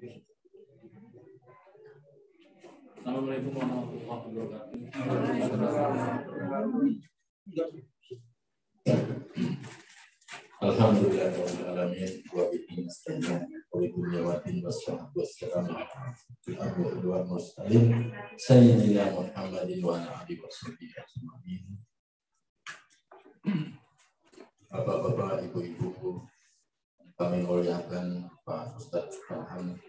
Assalamualaikum warahmatullahi wabarakatuh. Alhamdulillahirabbil alamin wa bihi nasta'in wa bihi yawatin wassalatu wassalamu ala mursalin sayyidina Muhammadin wa ala alihi washabihi ajmain. Bapak-bapak, ibu-ibu, kami muliakan Pak Ustadz Farhan.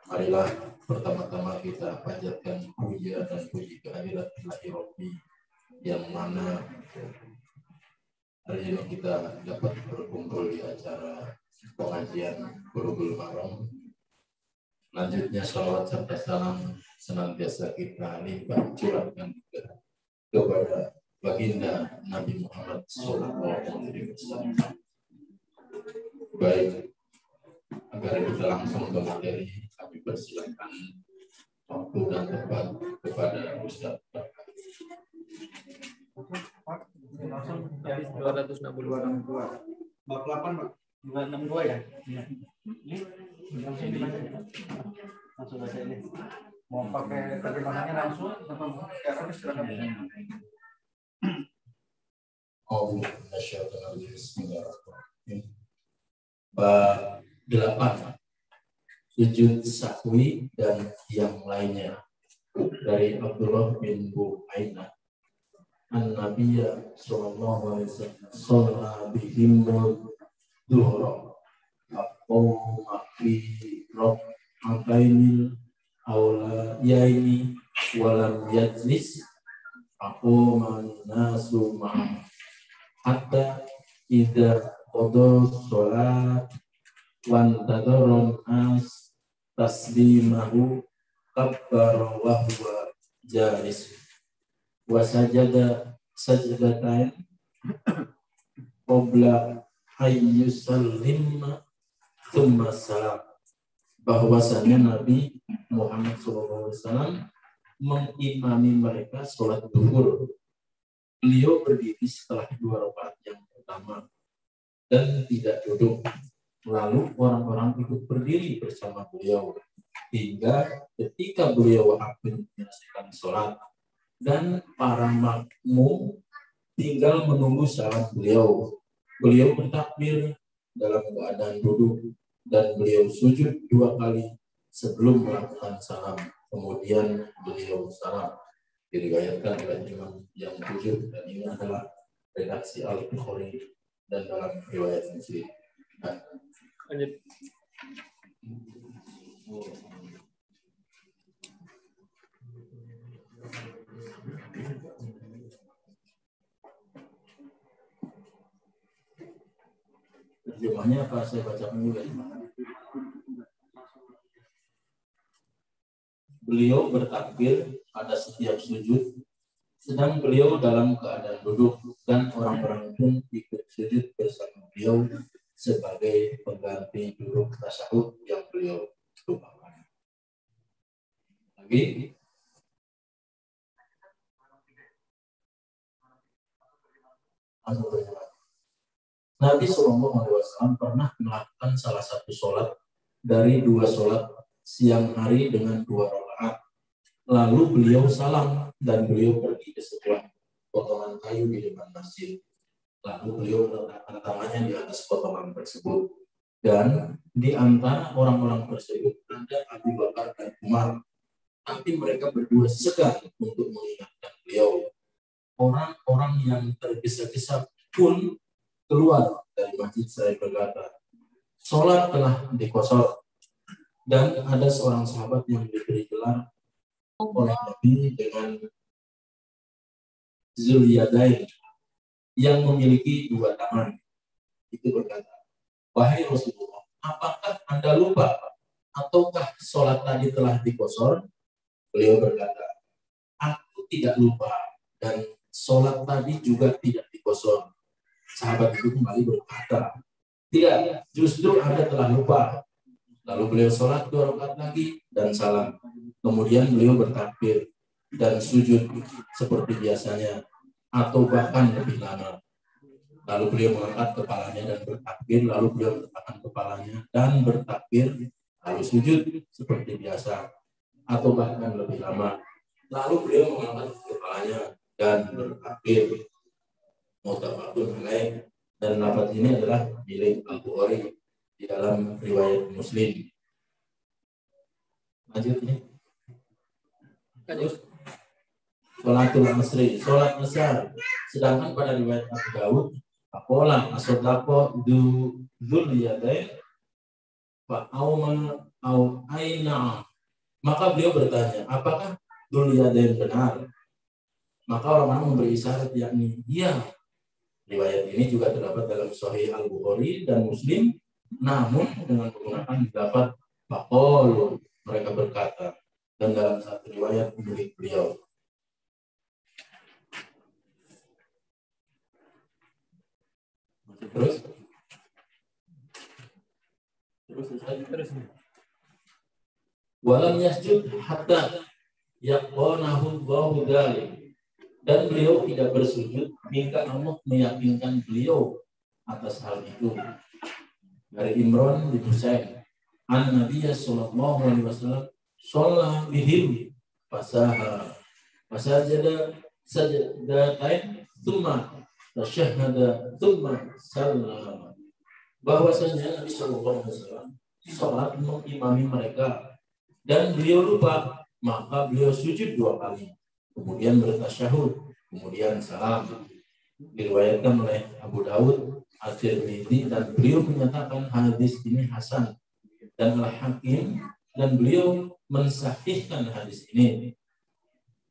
Marilah pertama-tama kita panjatkan puja dan puji kehadirat Ilahi Rabbi yang mana hari ini kita dapat berkumpul di acara pengajian Bulughul Maram. Lanjutnya salawat serta salam senantiasa kita limpah curahkan kepada baginda Nabi Muhammad SAW. Baik, agar kita langsung ke materi, kami persilakan waktu dan tempat kepada Ustaz. Langsung dari 262 bab 8 Pak 262 ya. Ini langsung aja ini. Mau pakai terjemahannya langsung atau mau pakai silakan. Oh, Bismillahirrahmanirrahim. Bab 8 sujud sahwi dan yang lainnya dari Abdullah bin Buhainah. An-Nabiyya sallallahu alaihi wasallam shalla bihim dhuhra aqama fi rak'ataini awlayaini walam yajlis aqama an-nasu ma'a hatta idza qada shalat wan tadaron as taslimahu kabbara wa huwa jalis wa sajada sajdatain qabla ayyusallim thumma salam. Bahwasanya Nabi Muhammad SAW mengimami mereka sholat zuhur. Beliau berdiri setelah 2 rakaat yang pertama dan tidak duduk. Lalu orang-orang ikut berdiri bersama beliau hingga ketika beliau akan menyelesaikan sholat dan para makmum tinggal menunggu salam beliau. Beliau bertakbir dalam keadaan duduk dan beliau sujud 2 kali sebelum melakukan salam. Kemudian beliau salam. Diriwayatkan oleh Imam yang sujud, dan ini adalah redaksi Al-Bukhari dan dalam riwayat Muslim. Nah, lanjut. Terjemahnya apa saya bacakan juga. Beliau bertakbir pada setiap sujud, sedang beliau dalam keadaan duduk, dan orang-orang pun ikut sujud bersama beliau sebagai pengganti duduk tasyahud yang beliau lupakan. Lagi. Nabi SAW pernah melakukan salah satu sholat dari 2 sholat siang hari dengan 2 rakaat. Lalu beliau salam dan beliau pergi ke sebuah potongan kayu di depan masjid. Lalu beliau meletakkan tangannya di atas potongan tersebut. Dan di antara orang-orang tersebut ada Abu Bakar dan Umar. Tapi mereka berdua segan untuk mengingatkan beliau. Orang-orang yang tergesa-gesa pun keluar dari masjid saya berkata, sholat telah dikosor. Dan ada seorang sahabat yang diberi gelar oleh Nabi dengan Zulyadain yang memiliki 2 tangan. Itu berkata, wahai Rasulullah, apakah Anda lupa ataukah sholat tadi telah dikosor? Beliau berkata, aku tidak lupa dan sholat tadi juga tidak dikosor. Sahabat itu kembali berkata, tidak, justru Anda telah lupa. Lalu beliau sholat 2 rakaat lagi dan salam. Kemudian beliau bertakbir dan sujud seperti biasanya atau bahkan lebih lama. Lalu beliau mengangkat kepalanya dan bertakbir. Lalu beliau meletakkan kepalanya dan bertakbir. lalu sujud seperti biasa atau bahkan lebih lama. Lalu beliau mengangkat kepalanya dan berakhir muttafaqun alaih, dan lafaz ini adalah milik Al-Bukhari di dalam riwayat Muslim. Lanjut ini. Lanjut. Sholatul asri, sholat asar. Sedangkan pada riwayat Abu Dawud, apola asodako dzul yadain fa auma au aina. Maka beliau bertanya, apakah dzul yadain benar? Maka orang-orang memberi isyarat, yakni iya. Riwayat ini juga terdapat dalam Sahih Al-Bukhari dan Muslim, namun dengan menggunakan lafaz faqalu, mereka berkata, dan dalam satu riwayat milik beliau. Terus. Walam yasjud hatta yaqonahu Allahu dzalik. Dan beliau tidak bersujud hingga Allah meyakinkan beliau atas hal itu. Dari Imran bin Husain, an Nabi sallallahu alaihi wasallam sholat bihim fasajada sajdatain tsumma tasyahhada tsumma sallama. Bahwasanya Nabi sallallahu alaihi wasallam sholat mengimami mereka dan beliau lupa, maka beliau sujud 2 kali. Kemudian bertasyahud, kemudian salam. Diriwayatkan oleh Abu Dawud, At-Tirmidzi, dan beliau menyatakan hadis ini hasan, dan Al-Hakim, dan beliau mensahihkan hadis ini.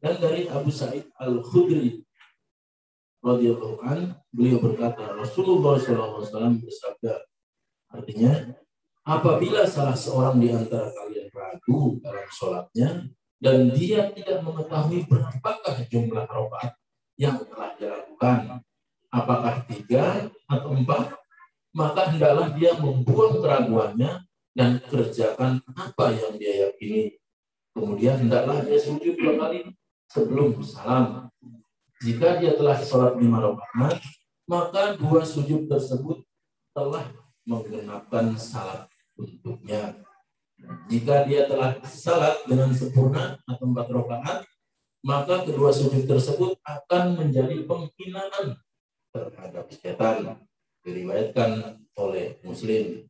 Dan dari Abu Sa'id Al-Khudri radhiyallahu an, beliau berkata, Rasulullah SAW bersabda, artinya, apabila salah seorang di antara kalian ragu dalam sholatnya, dan dia tidak mengetahui berapakah jumlah rakaat yang telah dilakukan, apakah 3 atau 4, maka hendaklah dia membuang keraguannya dan kerjakan apa yang dia yakini. Kemudian hendaklah dia sujud 2 kali sebelum salam. Jika dia telah sholat 5 rakaat, maka 2 sujud tersebut telah menggenapkan salat untuknya. Jika dia telah salat dengan sempurna atau 4 rakaat, maka kedua sujud tersebut akan menjadi penghinaan terhadap setan. Diriwayatkan oleh Muslim.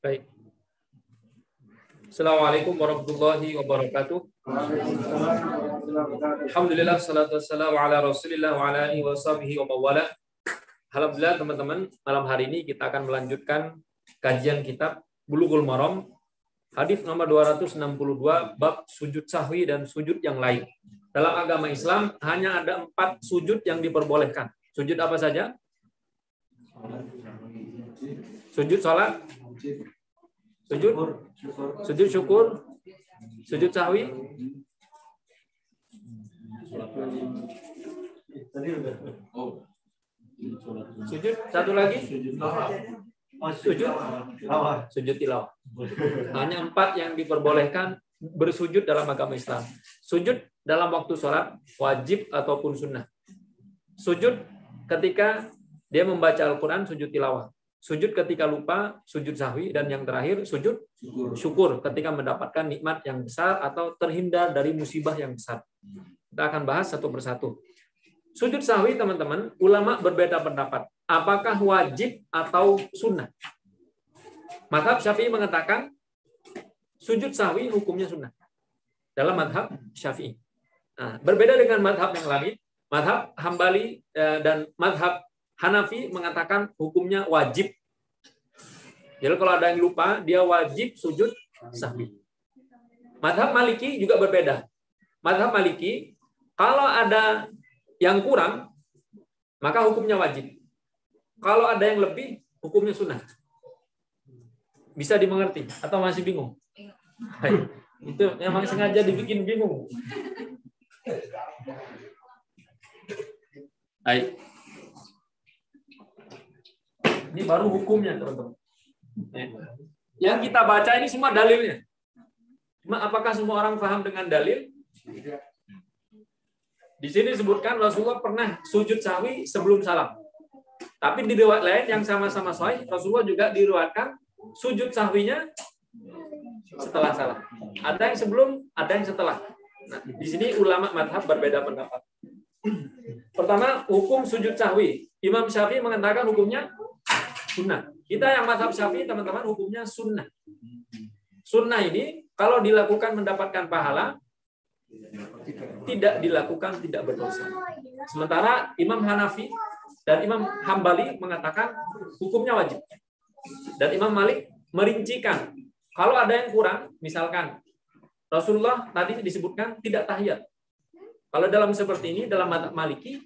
Baik. Assalamualaikum warahmatullahi wabarakatuh. Alhamdulillah, salatu wassalamu ala Rasulillah wa ala alihi wa sahbihi wa mawala. Alhamdulillah teman-teman, malam hari ini kita akan melanjutkan kajian kitab Bulughul Maram, hadis nomor 262, bab sujud sahwi dan sujud yang lain. Dalam agama Islam hanya ada 4 sujud yang diperbolehkan. Sujud apa saja? Sujud salat, sujud syukur, sujud sahwi, sujud satu lagi, sujud tilawah. Hanya 4 yang diperbolehkan bersujud dalam agama Islam. Sujud dalam waktu sholat wajib ataupun sunnah. Sujud ketika dia membaca Al-Quran, sujud tilawah. Sujud ketika lupa, sujud sahwi, dan yang terakhir sujud syukur ketika mendapatkan nikmat yang besar atau terhindar dari musibah yang besar. Kita akan bahas satu persatu. Sujud sahwi, teman-teman, ulama berbeda pendapat. Apakah wajib atau sunnah? Mazhab Syafi'i mengatakan sujud sahwi hukumnya sunnah. Dalam mazhab Syafi'i. Nah, berbeda dengan mazhab yang lain, mazhab Hambali dan mazhab Hanafi mengatakan hukumnya wajib. Jadi kalau ada yang lupa, dia wajib sujud sahwi. Mazhab Maliki juga berbeda. Mazhab Maliki, kalau ada yang kurang, maka hukumnya wajib. Kalau ada yang lebih, hukumnya sunnah. Bisa dimengerti atau masih bingung? Hai, itu memang sengaja dibikin bingung. Hai. Ini baru hukumnya, teman-teman. Yang kita baca ini semua dalilnya. Cuma apakah semua orang paham dengan dalil? Di sini disebutkan Rasulullah pernah sujud sahwi sebelum salam. Tapi di riwayat lain yang sama-sama sahih, Rasulullah juga diriwayatkan sujud sahwinya setelah salam. Ada yang sebelum, ada yang setelah. Nah, di sini ulama madhab berbeda pendapat. Pertama, hukum sujud sahwi. Imam Syafi'i mengatakan hukumnya sunnah. Kita yang madhab Syafi'i, teman-teman, hukumnya sunnah. Sunnah ini kalau dilakukan mendapatkan pahala, tidak dilakukan tidak berdosa. Sementara Imam Hanafi dan Imam Hambali mengatakan hukumnya wajib. Dan Imam Malik merincikan, kalau ada yang kurang, misalkan Rasulullah tadi disebutkan tidak tahiyat. Kalau dalam seperti ini, dalam mazhab Maliki,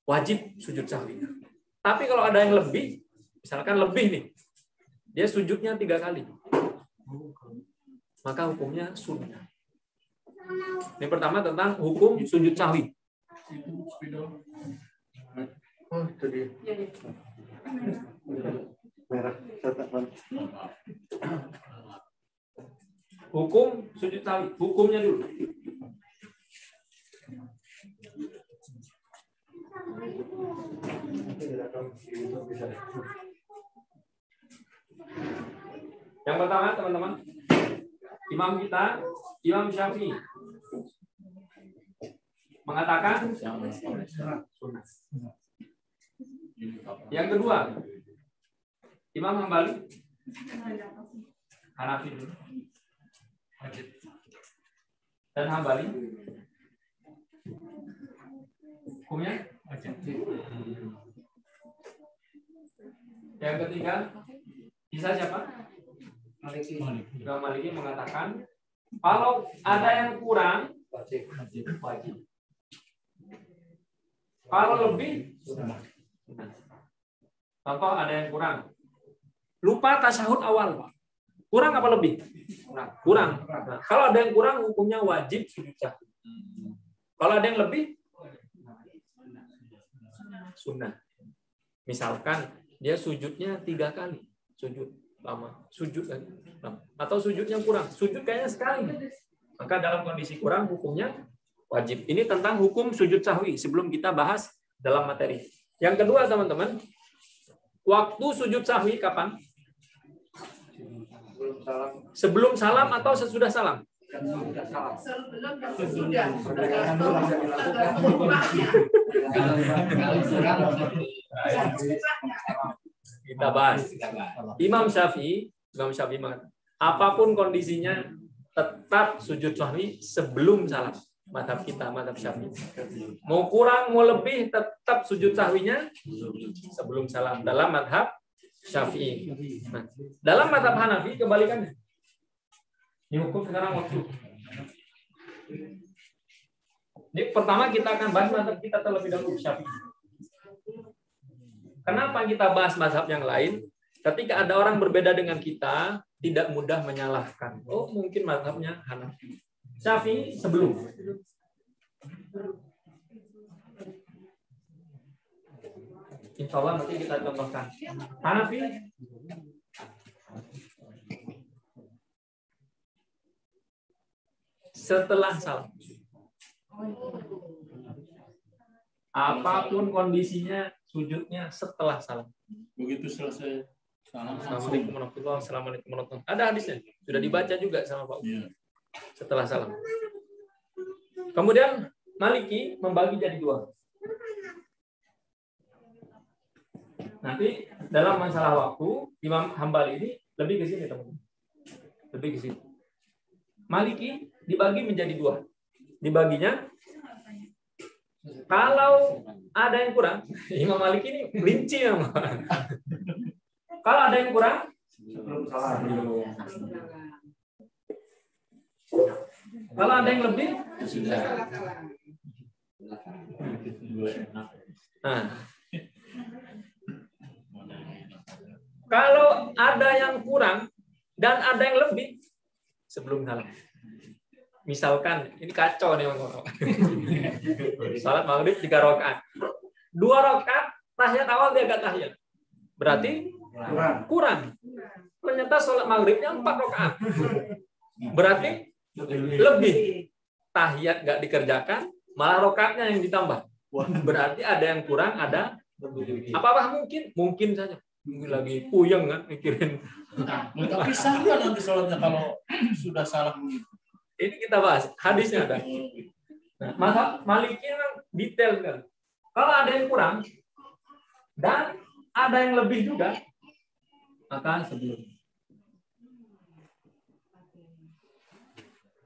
wajib sujud sahwi. Tapi kalau ada yang lebih, misalkan lebih nih, dia sujudnya 3 kali. Maka hukumnya sunnah. Ini pertama tentang hukum sujud sahwi. Oh, itu dia. Merah. Hukum sujud sahwi, hukumnya dulu. Yang pertama, teman-teman, imam kita, Imam Syafi'i, mengatakan sunnah. Yang kedua, Imam Hambali, Hanafi dan Hambali, hukumnya wajib. Yang ketiga, bisa siapa? Imam Maliki mengatakan kalau ada yang kurang wajib. Kalau lebih, contoh ada yang kurang, lupa tasyahud awal, Pak. Kurang apa lebih? Kurang. Nah, kalau ada yang kurang, hukumnya wajib sujud sahwi. Kalau ada yang lebih, sunnah. Misalkan dia sujudnya 3 kali, sujud lama, sujud lagi, atau sujudnya kurang, sujud kayaknya sekali. Maka dalam kondisi kurang, hukumnya wajib. Ini tentang hukum sujud sahwi sebelum kita bahas dalam materi. Yang kedua, teman-teman, waktu sujud sahwi kapan? Sebelum salam atau sesudah salam? Kita bahas. Imam Syafi'i mengatakan, apapun kondisinya tetap sujud sahwi sebelum salam. Mazhab kita, mazhab Syafi'i. Mau kurang, mau lebih, tetap sujud sahwinya sebelum salam. Dalam mazhab Syafi'i. Nah, dalam mazhab Hanafi kebalikannya. Ini hukum sekarang waktu. Ini pertama kita akan bahas mazhab kita terlebih dahulu Syafi'i. Kenapa kita bahas mazhab yang lain? Ketika ada orang berbeda dengan kita, tidak mudah menyalahkan. Oh, mungkin mazhabnya Hanafi. Syafi'i sebelum. Insya Allah nanti kita contohkan. Hanafi setelah salam. Apapun kondisinya, sujudnya setelah salam. Begitu selesai salam. Assalamualaikum warahmatullahi wabarakatuh. Ada hadisnya, sudah dibaca juga sama Pak. Iya. Setelah salam. Kemudian Maliki membagi jadi 2. Nanti dalam masalah waktu, Imam Hambali ini lebih ke sini, teman-teman. Lebih ke sini. Maliki dibagi menjadi 2. Dibaginya, kalau ada yang kurang, Imam Maliki ini rinci ya, kalau ada yang kurang, kalau ada yang lebih, nah, kalau ada yang kurang dan ada yang lebih sebelum salam. Misalkan ini kacau nih, salat maghrib 3 rakaat, 2 rakaat tahiyat awal dia agak tahiyat, berarti kurang. Ternyata salat maghribnya 4 rakaat, berarti lebih. Tahiyat nggak dikerjakan, malah rakaatnya yang ditambah. Berarti ada yang kurang, ada. Apakah mungkin? Mungkin saja. lagi puyeng kan mikirin. Tapi sah nggak nanti sholatnya kalau sudah salah begitu? Ini kita bahas, hadisnya ada. Nah, mazhab Maliki memang detail kan. Kalau ada yang kurang dan ada yang lebih juga, maka sebelum.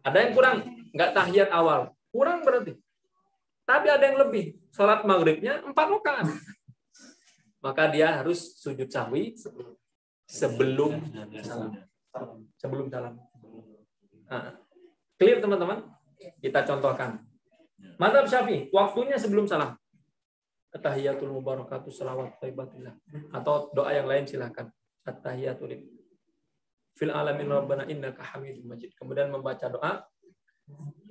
Ada yang kurang, nggak tahiyat awal, kurang berarti. Tapi ada yang lebih, sholat maghribnya 4 rakaat, maka dia harus sujud sahwi sebelum salam. Sebelum salam. Nah, clear teman-teman? Kita contohkan. Mazhab Syafi'i, waktunya sebelum salam. At-tahiyatul mubarakatuh salawat thayyibatillah. Atau doa yang lain silakan. At-tahiyatul fil alamin rabbana innaka hamidum majid. Kemudian membaca doa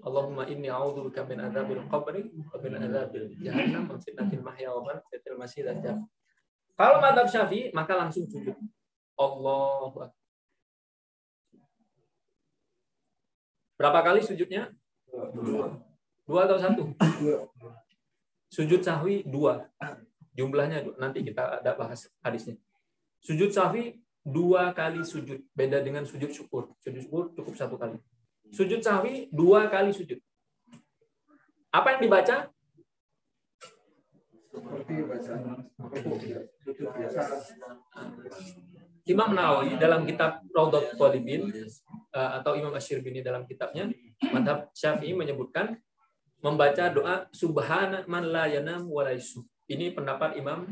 Allahumma inni a'udzubika min adzabil qabri wa min adzabil jahannam wa fitnatil mahya wa fitnatil masih dajjal. Kalau mazhab Syafi'i maka langsung sujud. Allahu Akbar. Berapa kali sujudnya? 2 atau 1? Sujud sahwi 2. Jumlahnya nanti kita ada bahas hadisnya. Sujud sahwi 2 kali sujud. Beda dengan sujud syukur. Sujud syukur cukup 1 kali. Sujud sahwi 2 kali sujud. Apa yang dibaca? Imam Nawawi dalam kitab Raudhatul Thalibin atau Imam Asy-Syirbini dalam kitabnya mazhab Syafi'i menyebutkan membaca doa subhana man la yanam wa la yusuf. Ini pendapat Imam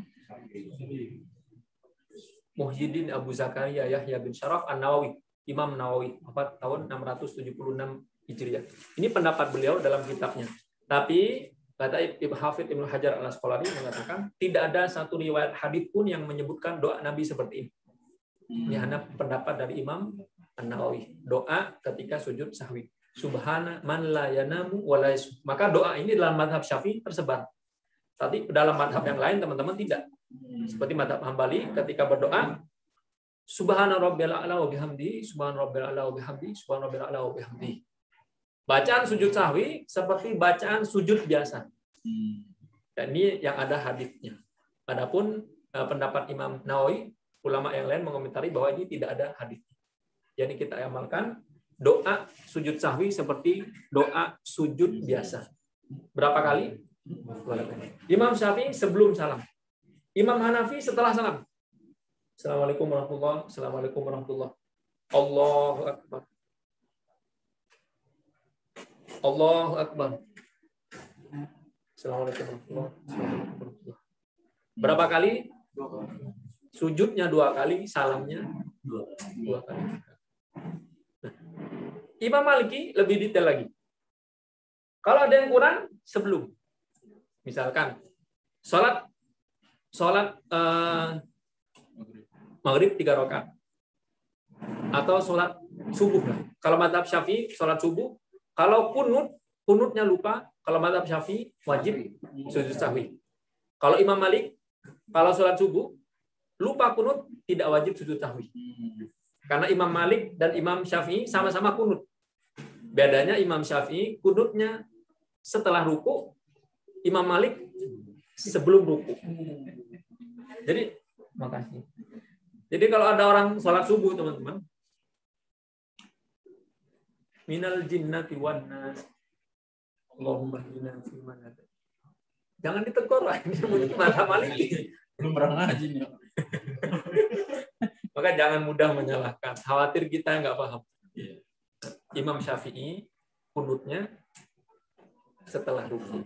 Muhyiddin Abu Zakaria Yahya bin Syaraf An-Nawawi, Imam Nawawi, tahun 676 Hijriah. Ini pendapat beliau dalam kitabnya. Tapi kata Ibnu Hafidz Ibnu Hajar Al-Asqalani mengatakan tidak ada satu riwayat hadits pun yang menyebutkan doa Nabi seperti ini. Ini hanya pendapat dari Imam An-Nawawi. Doa ketika sujud sahwi. Subhana man la yanamu wa la yusuf. Maka doa ini dalam mazhab Syafi'i tersebar. Tapi dalam mazhab yang lain teman-teman tidak. Seperti mazhab Hambali ketika berdoa Subhana rabbil a'la wa bihamdi, subhana rabbil a'la wa bihamdi, subhana rabbil a'la wa bihamdi. Bacaan sujud sahwi seperti bacaan sujud biasa. Dan ini yang ada haditsnya. Adapun pendapat Imam Nawawi, ulama yang lain mengomentari bahwa ini tidak ada hadits. Jadi kita amalkan doa sujud sahwi seperti doa sujud biasa. Berapa kali? 2 kali. Imam Syafi'i sebelum salam. Imam Hanafi setelah salam. Assalamualaikum warahmatullahi wabarakatuh. Assalamualaikum warahmatullahi wabarakatuh. Allahu Akbar. Allahu Akbar. Assalamualaikum warahmatullahi wabarakatuh. Berapa kali? 2 kali. Sujudnya 2 kali, salamnya 2 kali. Nah, Imam Maliki lebih detail lagi. Kalau ada yang kurang, sebelum. Misalkan, sholat maghrib 3 rakaat. Atau sholat subuh. Kalau mazhab Syafi'i, sholat subuh. Kalau kunutnya lupa. Kalau mazhab Syafi'i, wajib sujud sahwi. Kalau Imam Malik, kalau sholat subuh, lupa kunut, tidak wajib sujud sahwi. Karena Imam Malik dan Imam Syafi'i sama-sama kunut. Bedanya Imam Syafi'i kunutnya setelah ruku, Imam Malik sebelum ruku. Jadi, makasih. Jadi kalau ada orang sholat subuh, teman-teman, minal jinnati wan nas, Allahumma hdina fi man hadaita. Jangan ditegur lah, ini mazhab Maliki. Belum pernah ngaji nih. Maka jangan mudah menyalahkan. Khawatir kita nggak paham. Imam Syafi'i kunutnya setelah ruku.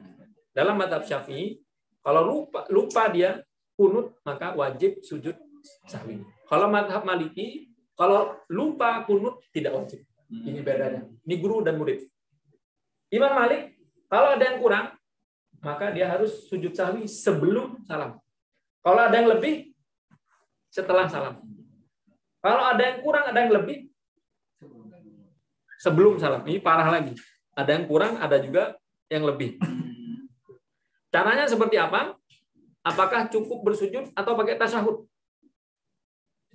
Dalam mazhab Syafi'i, kalau lupa dia kunut, maka wajib sujud sahwi. Kalau mazhab Maliki, kalau lupa kunut tidak wajib. Ini bedanya. Ini guru dan murid. Imam Malik, kalau ada yang kurang, maka dia harus sujud sahwi sebelum salam. Kalau ada yang lebih, setelah salam. Kalau ada yang kurang, ada yang lebih, sebelum salam. Ini parah lagi. Ada yang kurang, ada juga yang lebih. Caranya seperti apa? Apakah cukup bersujud atau pakai tasyahud?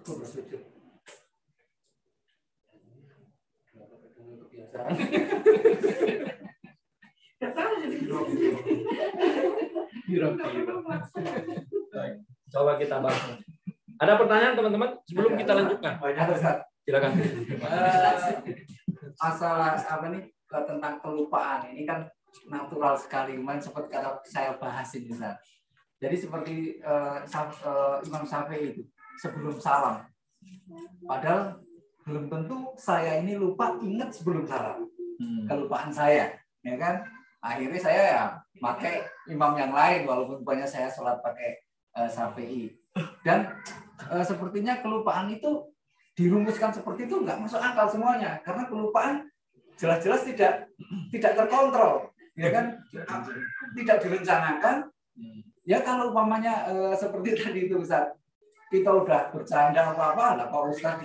Cukup bersujud. Coba kita bahas. Ada pertanyaan teman-teman sebelum kita lanjutkan? Banyak Ustaz. Silakan. Masalah apa nih tentang kelupaan ini kan natural sekali. Kemarin sempat kata saya bahas ini Ustaz. Jadi seperti Imam Syafi'i itu sebelum salam. Padahal belum tentu saya ini lupa ingat sebelum salam. Kelupaan saya, ya kan? Akhirnya saya ya pakai imam yang lain walaupun banyak saya sholat pakai Syafi'i. Dan sepertinya kelupaan itu dirumuskan seperti itu nggak masuk akal semuanya karena kelupaan jelas-jelas tidak terkontrol, ya kan? Tidak direncanakan. Ya kalau umpamanya seperti tadi itu Ustaz, kita udah bercanda apa-apa, lah Pak Ustaz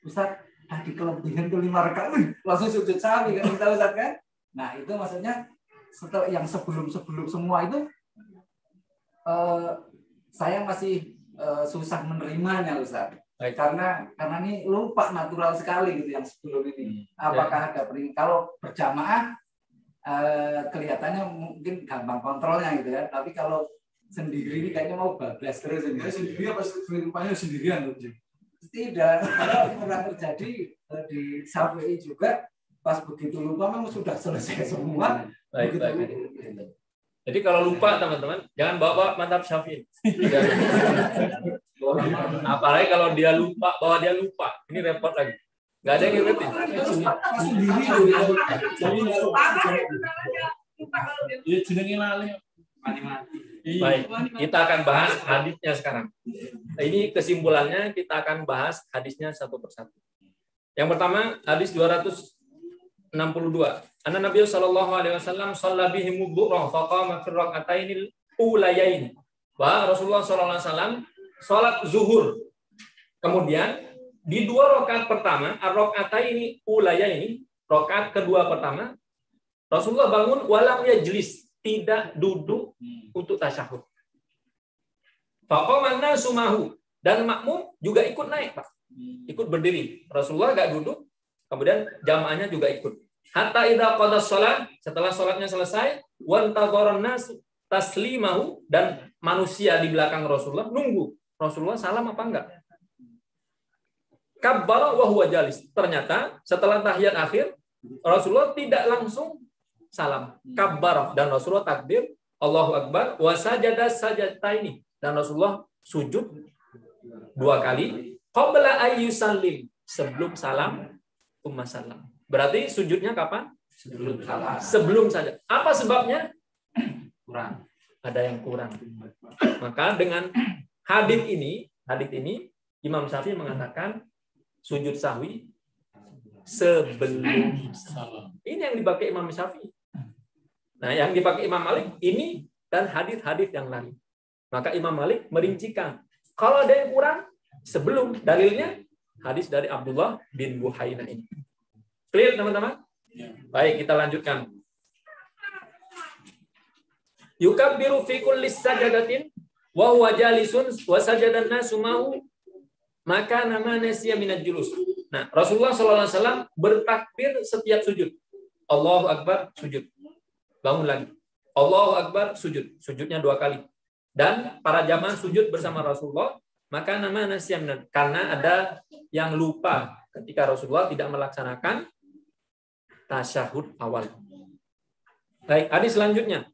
Ustaz tadi kelebihan ke 5 rakaat, langsung sujud sahwi kan kita Ustaz kan? Nah itu maksudnya setelah yang sebelum semua itu saya masih susah menerimanya Ustaz. Karena ini lupa natural sekali gitu yang sebelum ini. Apakah ada kalau berjamaah kelihatannya mungkin gampang kontrolnya gitu ya. Tapi kalau sendiri ini kayaknya mau bablas terus ini. Sendiri apa rupanya sendirian loh? Tidak. Kalau pernah terjadi di Syafi'i juga pas begitu lupa memang sudah selesai semua. Baik. Jadi kalau lupa teman-teman jangan bawa mantap Syafi'i. Apalagi kalau dia lupa bahwa dia lupa, ini repot lagi. Nggak ada yang ngerti. Baik, kita akan bahas hadisnya sekarang. Ini kesimpulannya kita akan bahas hadisnya satu persatu. Yang pertama hadis 262. Anna Nabi sallallahu alaihi wasallam shalla bihim dhuhra faqama fi rak'atainil ulayain. Rasulullah sallallahu alaihi wasallam salat zuhur. Kemudian di 2 rakaat pertama, ar-rak'ataini ulayaini, rakaat kedua pertama, Rasulullah bangun walam yajlis, tidak duduk untuk tasyahud. Faqama an-nasu mahu, dan makmum juga ikut naik, Pak. Ikut berdiri. Rasulullah enggak duduk, kemudian jamaahnya juga ikut. Hatta idza qada shalah, setelah salatnya selesai, wantadharan nas taslimahu, dan manusia di belakang Rasulullah nunggu Rasulullah salam apa enggak. Kabbara wa huwa jalis. Ternyata setelah tahiyat akhir Rasulullah tidak langsung salam. Kabbara, dan Rasulullah takbir Allahu Akbar wa sajada sajadaini, dan Rasulullah sujud 2 kali qabla ayyusallim, sebelum salam umma salam. Berarti sujudnya kapan? Sebelum saja. Apa sebabnya? Kurang. Ada yang kurang. Maka dengan hadits ini Imam Syafi'i mengatakan sujud sahwi sebelum salam. Ini yang dipakai Imam Syafi'i. Nah, yang dipakai Imam Malik ini dan hadits-hadits yang lain. Maka Imam Malik merincikan. Kalau ada yang kurang, sebelum, dalilnya hadis dari Abdullah bin Buhainah ini. Clear teman-teman? Baik, kita lanjutkan. Yukabbiru fi kulli sajadatin wa huwa jalisun wa sajadan nasu ma'u maka nama nasiya minal julus. Nah, Rasulullah sallallahu alaihi wasallam bertakbir setiap sujud. Allahu Akbar, sujud. Bangun lagi. Allahu Akbar, sujud. Sujudnya 2 kali. Dan para jamaah sujud bersama Rasulullah, maka nama nasiya minal, karena ada yang lupa ketika Rasulullah tidak melaksanakan tasyahud awal. Baik, hadis selanjutnya.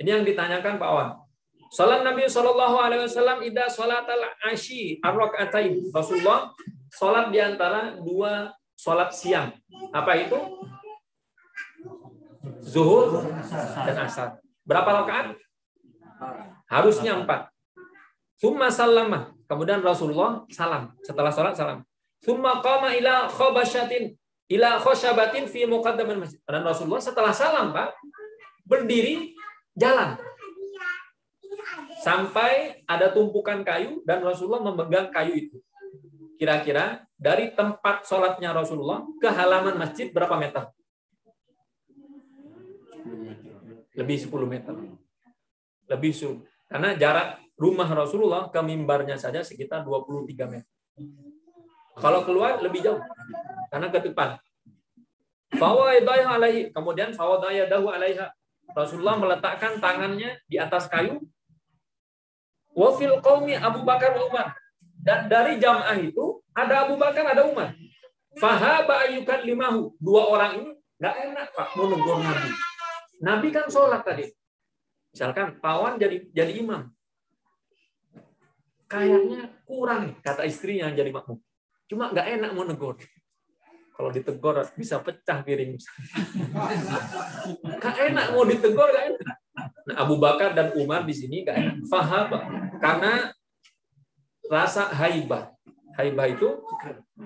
Ini yang ditanyakan Pak Awan. Salat Nabi sallallahu alaihi wasallam idza salatal asyi ar-rak'atain. Rasulullah salat di antara 2 salat siang. Apa itu? Zuhur dan asar. Berapa rakaat? Harusnya 4. Tsumma sallama. Kemudian Rasulullah salam. Setelah salat salam. Tsumma qama ila khosyabatin fi muqaddamal masjid. Dan Rasulullah setelah salam, Pak, berdiri jalan. Sampai ada tumpukan kayu dan Rasulullah memegang kayu itu. Kira-kira dari tempat sholatnya Rasulullah ke halaman masjid berapa meter? Lebih 10 meter. Lebih 10. Karena jarak rumah Rasulullah ke mimbarnya saja sekitar 23 meter. Kalau keluar lebih jauh. Karena ke depan. Kemudian fawadayadahu alaiha. Rasulullah meletakkan tangannya di atas kayu. Wa fil qaumi Abu Bakar wa Umar. Dan dari jamaah itu ada Abu Bakar, ada Umar. Fahaba ayyukan limahu. Dua orang ini nggak enak Pak mau negur Nabi. Nabi kan sholat tadi. Misalkan Pawan jadi imam. Kayaknya kurang nih, kata istrinya jadi makmum. Cuma nggak enak mau negur. Kalau ditegur bisa pecah piring. Nggak enak mau ditegur, nggak enak. Nah, Abu Bakar dan Umar di sini nggak enak. Faham, karena rasa haibah. Haibah itu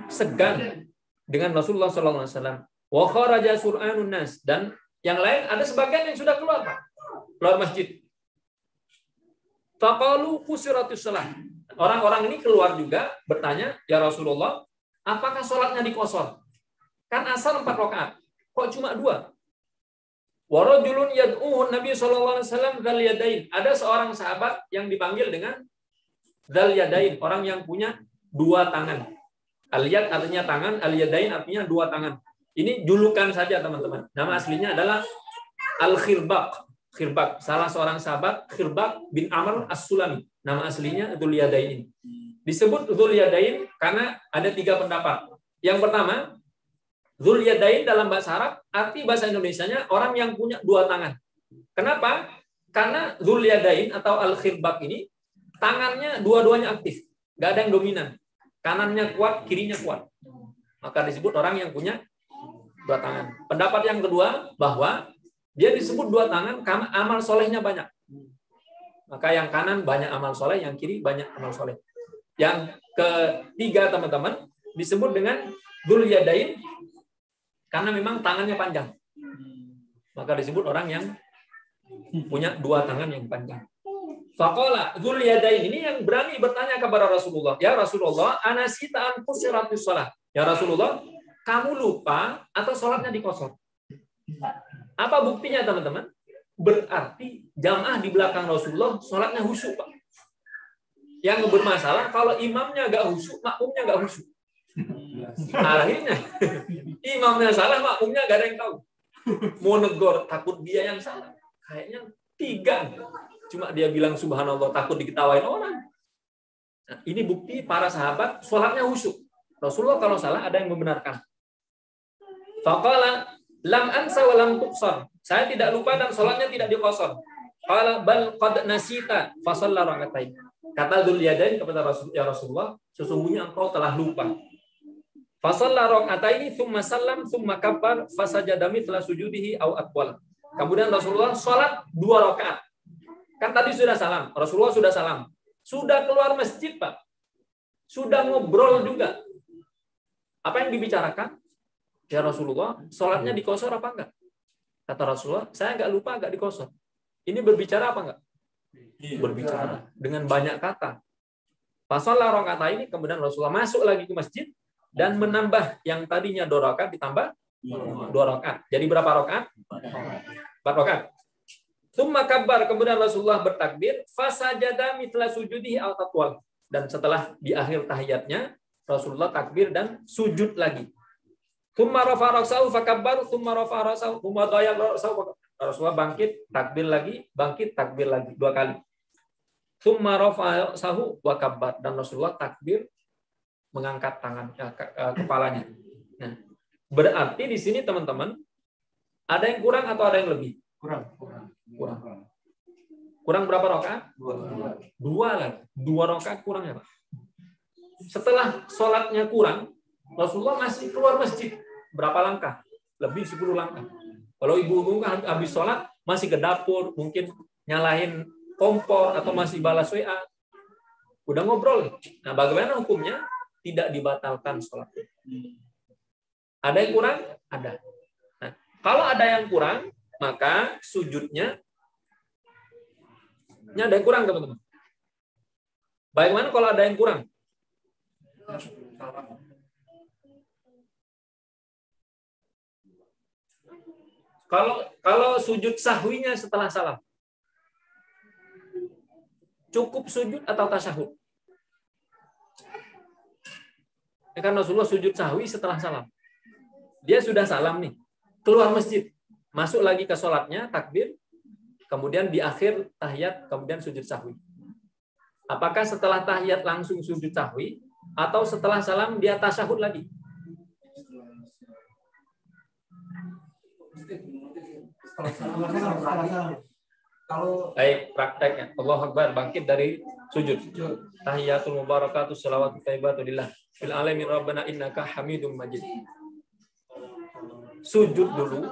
segan dengan Rasulullah SAW. Wa kharaja sur'anun nas, dan yang lain ada sebagian yang sudah keluar Pak. Keluar masjid. Faqalu qusiratus shalah. Orang-orang ini keluar juga bertanya, "Ya Rasulullah, apakah sholatnya dikosor? Kan asal 4 rakaat. Kok cuma 2?" Wa rajulun yad'uhu Nabi sallallahu alaihi wasallam dzal yadain. Ada seorang sahabat yang dipanggil dengan dzal yadain, orang yang punya 2 tangan. Al-yad artinya tangan, al-yadain artinya 2 tangan. Ini julukan saja teman-teman. Nama aslinya adalah Al-Khirbaq. Khirbaq, salah seorang sahabat, Khirbaq bin Amr As-Sulami. Nama aslinya Dzul Yadain. Disebut Dzul Yadain karena ada 3 pendapat. Yang pertama, Dzul Yadain dalam bahasa Arab, arti bahasa Indonesianya orang yang punya 2 tangan. Kenapa? Karena Dzul Yadain atau Al-Khirbaq ini tangannya dua-duanya aktif, nggak ada yang dominan. Kanannya kuat, kirinya kuat. Maka disebut orang yang punya 2 tangan. Pendapat yang kedua, bahwa dia disebut 2 tangan karena amal solehnya banyak. Maka yang kanan banyak amal soleh, yang kiri banyak amal soleh. Yang ketiga teman-teman, disebut dengan Dzul Yadain karena memang tangannya panjang. Maka disebut orang yang punya 2 tangan yang panjang. Faqala Dzul Yadain ini yang berani bertanya kepada Rasulullah, "Ya Rasulullah, anasita an qusiratus shalah." Ya Rasulullah, kamu lupa atau sholatnya dikosor? Apa buktinya teman-teman? Berarti jamaah di belakang Rasulullah sholatnya khusyuk Pak. Yang bermasalah kalau imamnya agak khusyuk, makmumnya agak khusyuk. Akhirnya imamnya salah, makmumnya gak ada yang tahu. Mau negor, takut dia yang salah. Kayaknya 3. Cuma dia bilang subhanallah, takut diketawain orang. Nah, ini bukti para sahabat sholatnya khusyuk. Rasulullah kalau salah ada yang membenarkan. Faqala lam ansa wa lam tuqsar. Saya tidak lupa dan sholatnya tidak dikosor. Qala bal qad nasita fa shalla rak'atain. Kata Dzul Yadain kepada Rasulullah, sesungguhnya engkau telah lupa. Fa shalla rak'ataini tsumma sallam tsumma kabbar fa sajada mithla sujudihi aw atwal. Kemudian Rasulullah sholat 2 rakaat. Kan tadi sudah salam, Rasulullah sudah salam. Sudah keluar masjid, Pak. Sudah ngobrol juga. Apa yang dibicarakan? Ya Rasulullah, sholatnya dikosor apa enggak? Kata Rasulullah, saya enggak lupa, enggak dikosor. Ini berbicara apa enggak? Berbicara dengan banyak kata. Fasallah rakaat ini, kemudian Rasulullah masuk lagi ke masjid dan menambah yang tadinya 2 rakaat ditambah 2 rakaat. Jadi berapa rakaat? 4 rakaat. Tsumma kabbar, kemudian Rasulullah bertakbir, fasajada mithla sujudihi aw tatwal. Dan setelah di akhir tahiyatnya, Rasulullah takbir dan sujud lagi. Tsumma rafa'a ra'sahu fakabbar, tsumma rafa'a ra'sahu, tsumma dhaya ra'sahu. Rasulullah bangkit, takbir lagi, bangkit, takbir lagi 2 kali. Tsumma rafa'a ra'sahu wa kabbar, dan Rasulullah takbir mengangkat tangan kepalanya. Nah, berarti di sini teman-teman ada yang kurang atau ada yang lebih? Kurang. Kurang berapa rakaat? 2 lagi. 2 rakaat kurang ya, Pak. Setelah sholatnya kurang, Rasulullah masih keluar masjid. Berapa langkah? Lebih 10 langkah. Kalau ibu-ibu habis sholat, masih ke dapur, mungkin nyalahin kompor, atau masih balas WA. Udah ngobrol. Nah, bagaimana hukumnya? Tidak dibatalkan sholatnya. Ada yang kurang? Ada. Nah, kalau ada yang kurang, maka sujudnya ada yang kurang, teman-teman. Bagaimana kalau ada yang kurang? Kalau sujud sahwinya setelah salam, cukup sujud atau tasyahud? Ya kan Rasulullah sujud sahwi setelah salam. Dia sudah salam nih, keluar masjid, masuk lagi ke sholatnya, takbir, kemudian di akhir tahiyat, kemudian sujud sahwi. Apakah setelah tahiyat langsung sujud sahwi atau setelah salam dia tasyahud lagi? Kalau Baik, prakteknya. Allahu Akbar, bangkit dari sujud. Tahiyatul mubarakatuh salawatu thayyibatu lillah. Fil alamin rabbana innaka hamidum majid. Sujud dulu.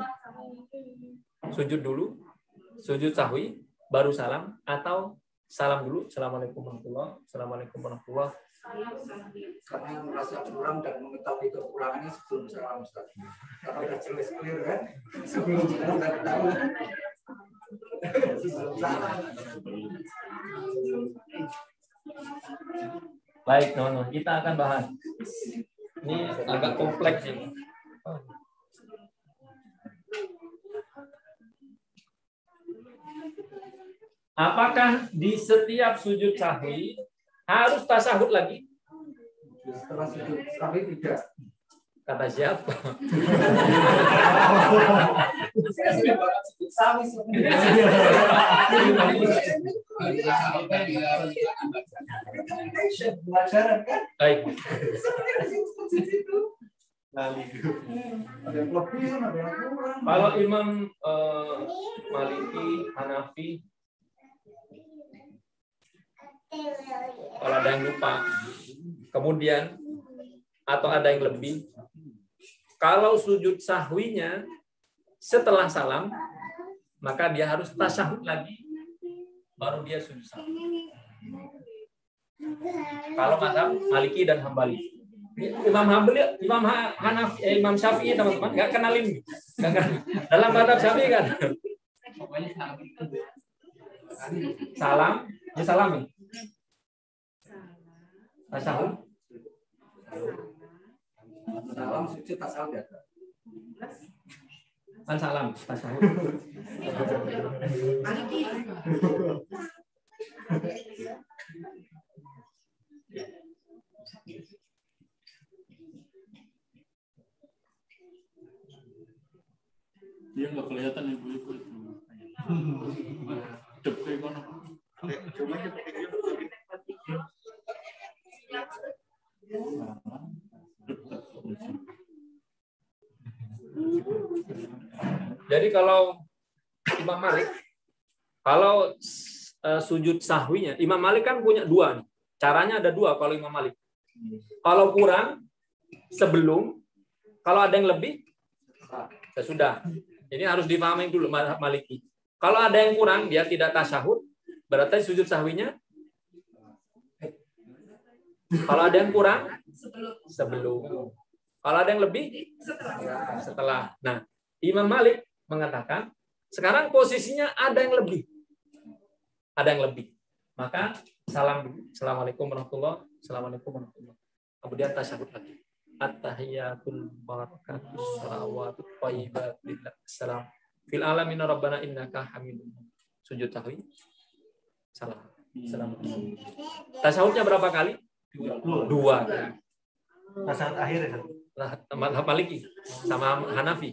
Sujud sahwi, baru salam, atau salam dulu. Assalamualaikum warahmatullahi wabarakatuh. Assalamualaikum warahmatullahi wabarakatuh. karena merasa kurang dan mengetahui kekurangannya sebelum salam Ustaz. Karena udah jelas clear kan? Sebelum salam udah tahu. Sebelum salam. Baik, teman-teman, kita akan bahas. Ini agak kompleks ini. Apakah di setiap sujud sahwi harus tasyahud lagi? Setelah sujud sahwi tidak. Kata siapa? Saya sudah banget sujud sahwi sebenarnya. Pelajaran kan? Baik. Ada yang lebih, ada yang kurang. Kalau Imam Maliki, Hanafi, kalau ada yang lupa, kemudian atau ada yang lebih, kalau sujud sahwinya setelah salam, maka dia harus tasyahud lagi, baru dia sujud sahwi. Kalau mazhab Maliki dan Hambali. Imam Hambali, Imam Hanafi, Imam Syafi'i teman-teman nggak kenalin, nggak kenal. Dalam mazhab Syafi'i kan, salam, disalami, tasyahud, Salam sujud tasawuf ya. kan salam, tasyahud. Dia nggak kelihatan ibu-ibu itu. Cepet kan? Jadi kalau Imam Malik, kalau sujud sahwinya, Imam Malik kan punya dua nih. Caranya ada dua kalau Imam Malik. Kalau kurang, sebelum. Kalau ada yang lebih, ya sudah. Ini harus dipahami dulu mazhab Maliki. Kalau ada yang kurang, dia tidak tasyahud, berarti sujud sahwinya. Kalau ada yang kurang, sebelum. Kalau ada yang lebih, setelah. Nah, Imam Malik mengatakan, sekarang posisinya ada yang lebih. Ada yang lebih. Maka salam dulu. Assalamualaikum warahmatullahi wabarakatuh. Assalamualaikum warahmatullahi wabarakatuh. Kemudian tasyahud lagi. At-tahiyatul barakatuh salawatu thayyibat lillah. Assalam. Fil alamin rabbana innaka hamidun. Sujud sahwi. Salam. Assalamualaikum. Tasyahudnya berapa kali? Dua kali. Tasawuf akhir ya. Mazhab Maliki sama Hanafi.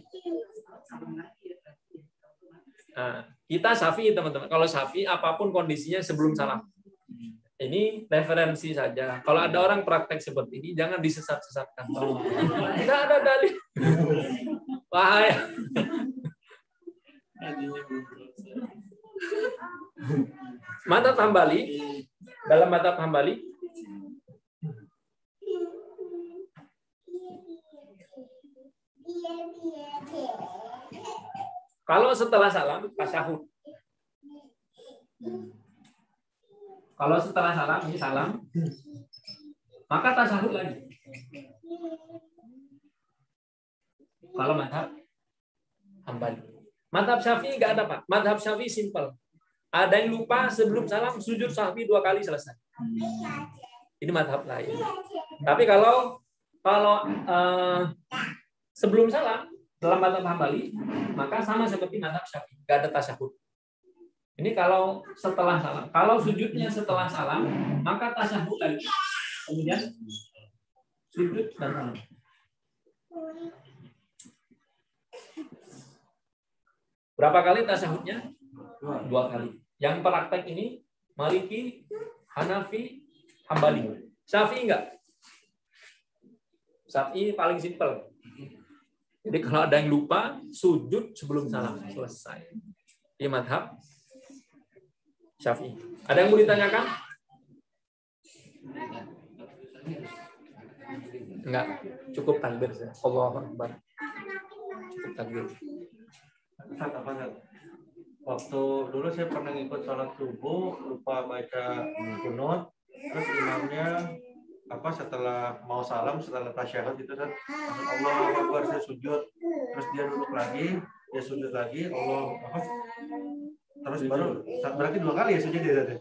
Nah, kita Syafi'i teman-teman. Kalau Syafi'i apapun kondisinya sebelum salam. Ini referensi saja. Kalau ada orang praktek seperti ini, jangan disesat-sesatkan. Tidak ada dalil. Bahaya. Mazhab Hambali, dalam mazhab Hambali, kalau setelah salam, tasyahud. Kalau setelah salam, ini salam, maka tasyahud lagi. Kalau mazhab Hambali. Mazhab Syafi'i nggak ada, Pak. Mazhab Syafi'i simpel. Ada yang lupa sebelum salam, sujud sahwi 2 kali selesai. Ini mazhab lain. Tapi kalau sebelum salam, dalam mazhab Hambali, maka sama seperti mazhab Syafi'i, nggak ada tasyahud. Ini kalau setelah salam. Kalau sujudnya setelah salam, maka tasyahud lagi. Kemudian sujud dan salam. Berapa kali tasyahudnya? 2 kali. Yang praktek ini Maliki, Hanafi, Hambali. Syafi'i enggak? Syafi'i paling simpel. Jadi kalau ada yang lupa, sujud sebelum salam. Selesai. Ini madhab Syafi'i. Ada yang mau ditanyakan? Enggak. Cukup takbir. Allahu Akbar. Cukup takbir. Waktu dulu saya pernah ikut sholat subuh, lupa baca kunut, terus imamnya setelah mau salam, setelah tasyahud itu kan Allahu Akbar, saya sujud, terus dia duduk lagi, dia sujud lagi, terus baru berarti 2 kali ya sujud ya tadi.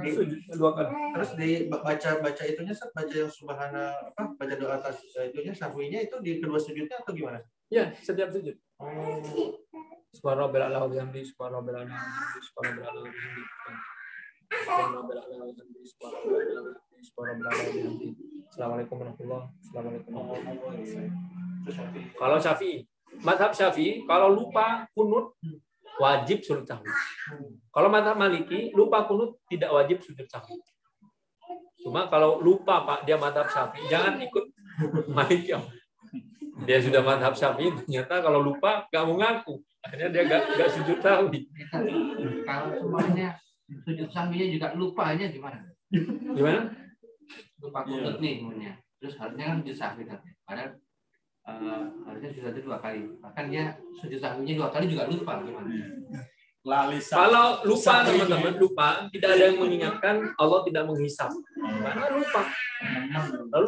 Sujud 2 kali. Terus baca itunya baca yang subhana baca doa atas itunya sahwinya itu di kedua sujudnya atau gimana? Ya, setiap sujud. Subhanallah wa bihamdihi, subhanallah wa bihamdihi, subhanallah wa bihamdihi. Subhanallah wa bihamdihi, subhanallah wa bihamdihi. Assalamualaikum warahmatullahi wabarakatuh. Kalau Syafi'i, mazhab Syafi'i, kalau lupa kunut wajib sujud sahwi. Kalau mazhab Maliki, lupa kunut tidak wajib sujud sahwi. Cuma kalau lupa Pak, dia mazhab Syafi'i, jangan ikut Maliki. Dia sudah mazhab Syafi'i, ternyata kalau lupa nggak mau ngaku. Akhirnya dia nggak sujud sahwi. Kalau semuanya sujud sahwinya juga lupanya gimana? Gimana? Lupa kunut nih umumnya. Terus harusnya kan sujud sahwi kan. Padahal harusnya sudah 2 kali. Bahkan dia sujud sahwinya 2 kali juga lupa gimana? Kalau lupa teman-teman, lupa, tidak ada yang mengingatkan, Allah tidak menghisap. Karena lupa. Lalu,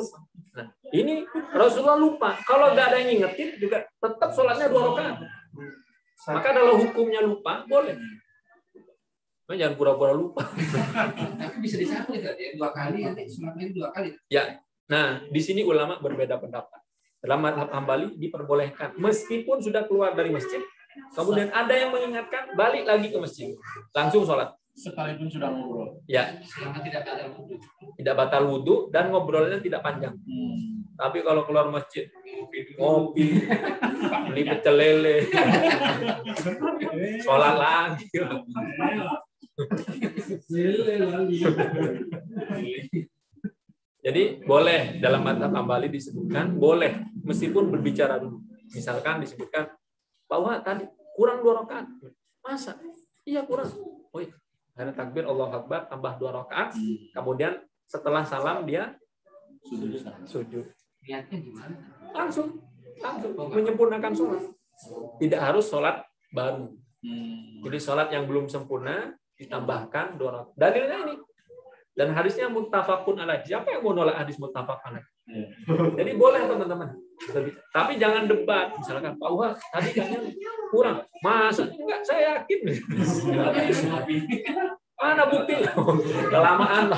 nah, ini Rasulullah lupa. Kalau nggak ada yang ngingetin, juga tetap sholatnya 2 rakaat. Maka kalau hukumnya lupa, boleh. Jangan pura-pura lupa. Tapi bisa disambung ya, 2 kali, nanti semakin 2 kali. Ya, nah di sini ulama berbeda pendapat. Dalam mazhab Hambali diperbolehkan, meskipun sudah keluar dari masjid, kemudian ada yang mengingatkan, balik lagi ke masjid, langsung sholat. Sekalipun sudah ngobrol. Ya, Selama tidak batal wudhu. tidak batal wudhu dan ngobrolnya tidak panjang. Tapi kalau keluar masjid, ngopi, beli pecel lele, sholat lagi. Jadi boleh dalam mazhab Hambali disebutkan boleh meskipun berbicara dulu. Misalkan disebutkan bahwa tadi kurang 2 rakaat. Masa? Iya kurang. Oh iya. Karena takbir Allahu Akbar tambah 2 rakaat. Kemudian setelah salam dia sujud. Niatnya gimana? Langsung menyempurnakan sholat. Tidak harus sholat baru. Jadi sholat yang belum sempurna ditambahkan 2 rakaat. Dalilnya ini. Dan hadisnya muttafaqun alaih. Siapa yang mau nolak hadis muttafaq alaih? Jadi boleh teman-teman. Tapi jangan debat. Misalkan Pak Wah tadi kayaknya kurang. Masa? Enggak, saya yakin. Mana bukti? Kelamaan.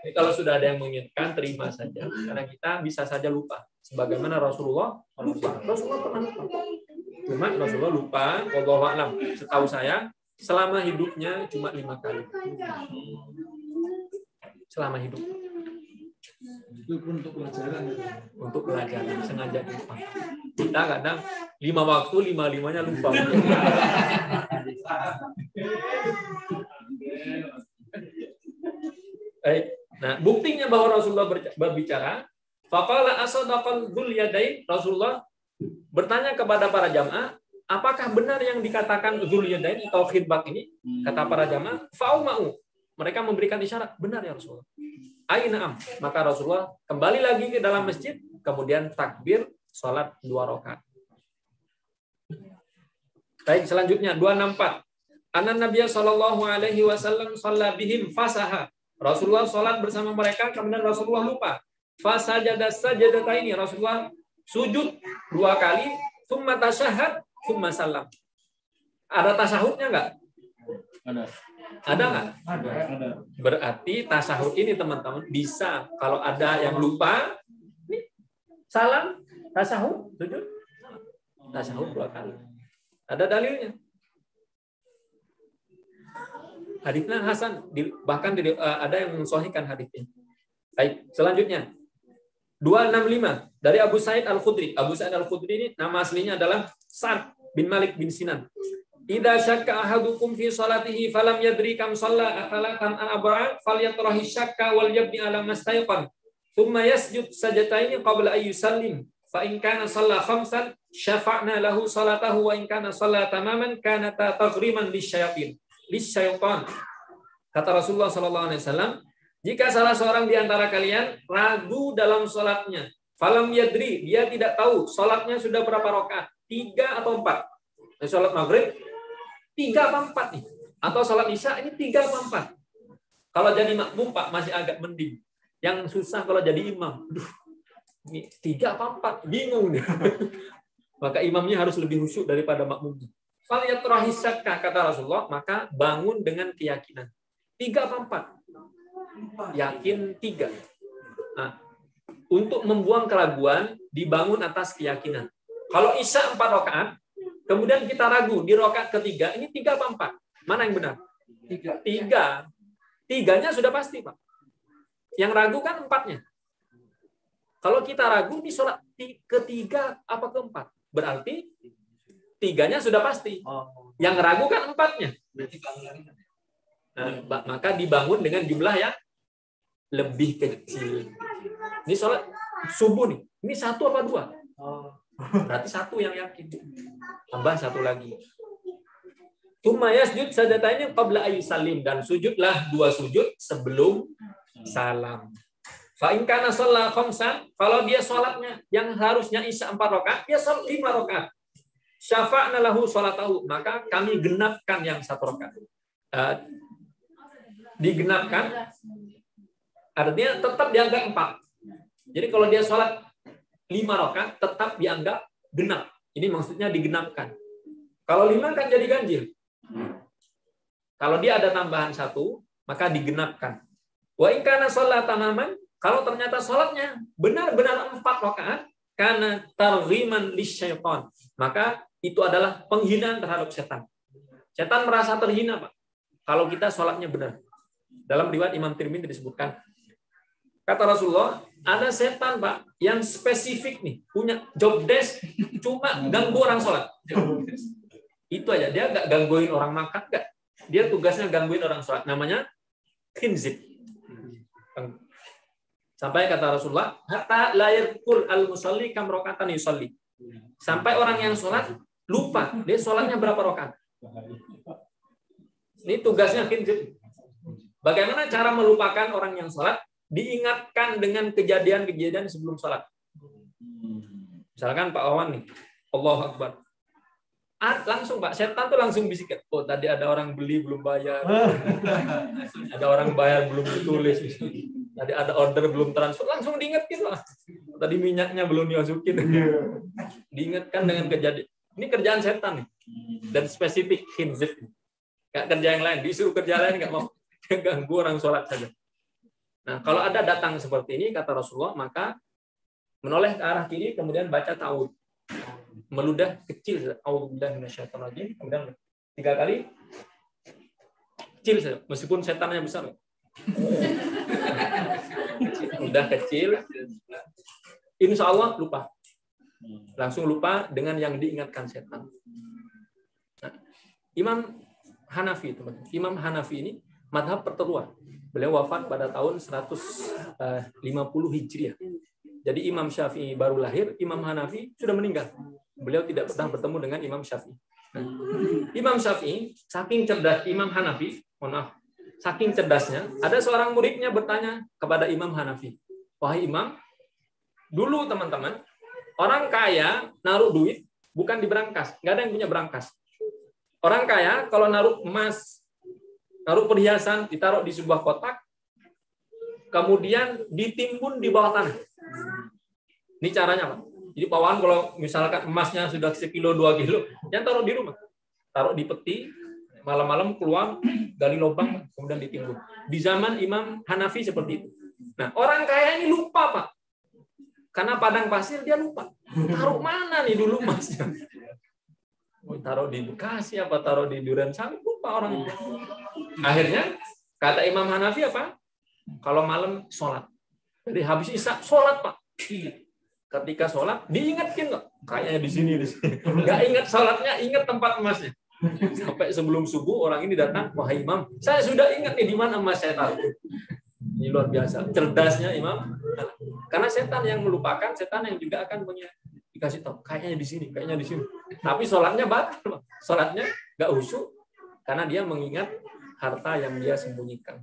Jadi kalau sudah ada yang mengingatkan, terima saja. Karena kita bisa saja lupa. Sebagaimana Rasulullah lupa. Rasulullah pernah lupa. Cuma Rasulullah lupa. Wallahu a'lam. Setahu saya, selama hidupnya cuma 5 kali. Selama hidup. Itu pun untuk pelajaran. Untuk pelajaran, sengaja lupa. Kita kadang 5 waktu, 5-5-nya lupa. Nah, buktinya bahwa Rasulullah berbicara, faqala asadaqal dzul yadain, Rasulullah bertanya kepada para jamaah, apakah benar yang dikatakan dzul yadain atau khidbak ini? Kata para jamaah, fa'umau. Mereka memberikan isyarat, benar ya Rasulullah. Aina'am. Maka Rasulullah kembali lagi ke dalam masjid, kemudian takbir salat 2 rakaat. Baik, selanjutnya 264. Anna Nabiya sallallahu alaihi wasallam shalla bihim fasaha. Rasulullah salat bersama mereka, kemudian Rasulullah lupa. Fasajada sajadataini. Rasulullah sujud 2 kali, tsumma tasyahhad, tsumma salam. Ada tasahudnya enggak? Ada nggak? Ada. Berarti tasahud ini teman-teman bisa kalau ada yang lupa, nih, salam, tasahud, sujud, tasahud 2 kali. Ada dalilnya. Hadisnya Hasan, bahkan ada yang mensahihkan hadisnya. Baik, selanjutnya 265 dari Abu Sa'id Al-Khudri. Abu Sa'id Al-Khudri ini nama aslinya adalah Sa'ad bin Malik bin Sinan. idza syakka ahadukum fi salatihi falam yadri kam shalla akalatan arba'a falyatrahi syakka wal yabni ala mastayqan thumma yasjud sajdatain qabla ay yusallim fa in kana shalla khamsan syafa'na lahu salatahu wa in kana shalla tamaman kana taghriman lisyaitan. Kata Rasulullah sallallahu alaihi wasallam, jika salah seorang di antara kalian ragu dalam salatnya, falam yadri, dia tidak tahu salatnya sudah berapa rakaat, 3 atau 4. Salat maghrib 3 apa 4 nih? Atau salat isya ini 3 apa 4? Kalau jadi makmum Pak masih agak mending. Yang susah kalau jadi imam. Aduh, ini 3 apa 4? Bingung nih. Maka imamnya harus lebih khusyuk daripada makmumnya. Falyatrahi syakka, kata Rasulullah, maka bangun dengan keyakinan. 3 apa 4? Yakin 3. Nah, untuk membuang keraguan dibangun atas keyakinan. Kalau isya 4 rakaat, kemudian kita ragu di rakaat ketiga, ini 3 apa 4? Mana yang benar? 3. 3-nya sudah pasti, Pak. Yang ragu kan 4-nya. Kalau kita ragu di sholat ketiga apa keempat, berarti 3-nya sudah pasti. Yang ragu kan 4-nya. Nah, maka dibangun dengan jumlah yang lebih kecil. Ini sholat subuh nih. Ini 1 apa 2? Berarti 1 yang yakin. Tambah 1 lagi. Tsumma yasjud sajdatainya qabla ayyusallim, dan sujudlah 2 sujud sebelum salam. Fa in kana shalla khamsan, kalau dia sholatnya yang harusnya isya 4 rakaat, dia sholat 5 rakaat. Syafa'na lahu sholatahu, maka kami genapkan yang 1 rakaat. Digenapkan artinya tetap dianggap 4. Jadi kalau dia sholat 5 rakaat tetap dianggap genap. Ini maksudnya digenapkan. Kalau 5 kan jadi ganjil. Kalau dia ada tambahan 1, maka digenapkan. Wa in kana shalla tamaman, kalau ternyata sholatnya benar-benar 4 rakaat, kana targhiman lisyaitan, maka itu adalah penghinaan terhadap setan. Setan merasa terhina, Pak, kalau kita sholatnya benar. Dalam riwayat Imam Tirmidzi disebutkan, kata Rasulullah, ada setan, Pak, yang spesifik nih, punya job desk cuma ganggu orang sholat. Itu aja, dia nggak gangguin orang makan, nggak. Dia tugasnya gangguin orang sholat. Namanya khinzib. Sampai kata Rasulullah, hatta la yarkul al-musalli kam rakatan yusalli. Sampai orang yang sholat lupa dia sholatnya berapa rakaat. Ini tugasnya khinzib. Bagaimana cara melupakan orang yang sholat? Diingatkan dengan kejadian-kejadian sebelum sholat. Misalkan Pak Wawan nih, Allahu Akbar. Langsung Pak, setan tuh langsung bisikin. Oh, tadi ada orang beli belum bayar. Ada orang bayar belum ditulis. Tadi ada order belum transfer. Langsung diingatkan Pak. Tadi minyaknya belum dimasukin. Diingatkan dengan kejadian. Ini kerjaan setan nih. Dan spesifik khinzib. Gak kerja yang lain. Disuruh kerja lain nggak mau. Ganggu orang sholat saja. Nah, kalau ada datang seperti ini, kata Rasulullah, maka menoleh ke arah kiri, kemudian baca ta'awudz. Meludah kecil, a'udzubillahi minasyaitonir rajim, kemudian 3 kali kecil saja, meskipun setannya besar. Udah kecil, insya Allah lupa. Langsung lupa dengan yang diingatkan setan. Nah, Imam Hanafi, teman-teman. Imam Hanafi ini madhab perteruan. Beliau wafat pada tahun 150 Hijriah. Jadi Imam Syafi'i baru lahir, Imam Hanafi sudah meninggal. Beliau tidak pernah bertemu dengan Imam Syafi'i. Nah, Imam Syafi'i, saking cerdas Imam Hanafi, saking cerdasnya, ada seorang muridnya bertanya kepada Imam Hanafi, wahai Imam, dulu teman-teman, orang kaya naruh duit bukan di brankas, nggak ada yang punya brankas. Orang kaya kalau naruh emas, naruh perhiasan, ditaruh di sebuah kotak, kemudian ditimbun di bawah tanah. Ini caranya, Pak. Jadi Pak Wan kalau misalkan emasnya sudah 1 kilo, 2 kilo, jangan taruh di rumah. Taruh di peti, malam-malam keluar, gali lubang, kemudian ditimbun. Di zaman Imam Hanafi seperti itu. Nah, orang kaya ini lupa, Pak. Karena padang pasir dia lupa. Taruh mana nih dulu emasnya? Taruh di Bekasi apa taruh di Durensawit, lupa orang. Akhirnya kata Imam Hanafi apa? Kalau malam sholat. Jadi habis isya sholat, Pak. Ketika sholat diingatkan nggak? Kayaknya di sini. Nggak ingat sholatnya, ingat tempat emasnya. Sampai sebelum subuh orang ini datang, wahai imam, saya sudah ingat nih di mana emas saya taruh. Ini luar biasa, cerdasnya imam. Karena setan yang melupakan, setan yang juga akan dikasih tahu, kayaknya di sini, kayaknya di sini. Tapi sholatnya batal, sholatnya nggak khusyuk karena dia mengingat harta yang dia sembunyikan.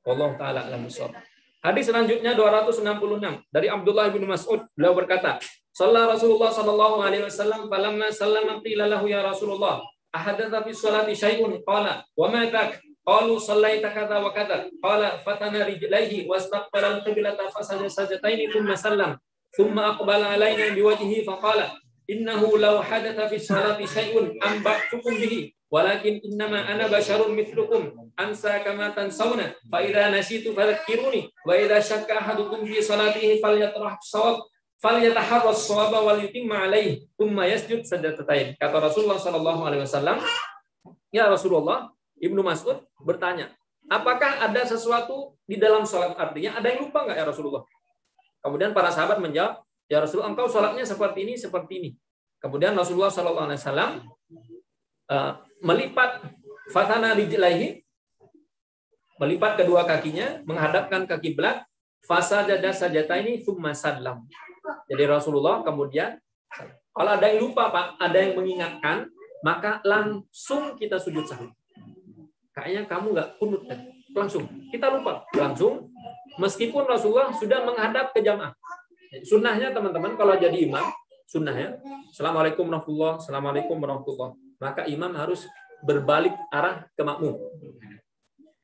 Wallahu taala a'lam bishawab. Hadis selanjutnya 266 dari Abdullah bin Mas'ud, beliau berkata, "Shalla Rasulullah sallallahu alaihi wasallam falamma sallama qila lahu ya Rasulullah, ahadatsa fi sholati syai'un?" Qala, "Wa ma tak?" Qalu sallaita kadza wa kadza. Qala fatana rijlaihi wastaqbala al-qiblata fasajada sajdatain thumma sallam. Thumma aqbala alaina biwajhihi faqala, "Innahu law hadatsa fi sholati syai'un amba'tukum bihi, walakin innama ana basyarun mithlukum, ansa kama tansawna, fa idza nasitu fadhakkiruni, wa idza syakka ahadukum fi sholatihi falyataharras shawaba wal yutimma alaihi, thumma yasjud sajdatain." Kata Rasulullah sallallahu alaihi wasallam, "Ya Rasulullah," Ibnu Mas'ud bertanya, apakah ada sesuatu di dalam sholat? Artinya ada yang lupa nggak ya Rasulullah? Kemudian para sahabat menjawab, ya Rasulullah, engkau sholatnya seperti ini, seperti ini. Kemudian Rasulullah SAW melipat fatana rijlaihi, melipat kedua kakinya, menghadapkan ke kiblat, fasajada sajdatain tsumma sallam. Jadi Rasulullah kemudian, kalau ada yang lupa Pak, ada yang mengingatkan, maka langsung kita sujud sahwi. Kayaknya kamu nggak kunut kan? Langsung kita lupa, langsung meskipun Rasulullah sudah menghadap ke jamaah. Sunnahnya teman-teman kalau jadi imam, sunnahnya Assalamualaikum warahmatullahi wabarakatuh, Assalamualaikum warahmatullahi wabarakatuh. Maka imam harus berbalik arah ke makmum,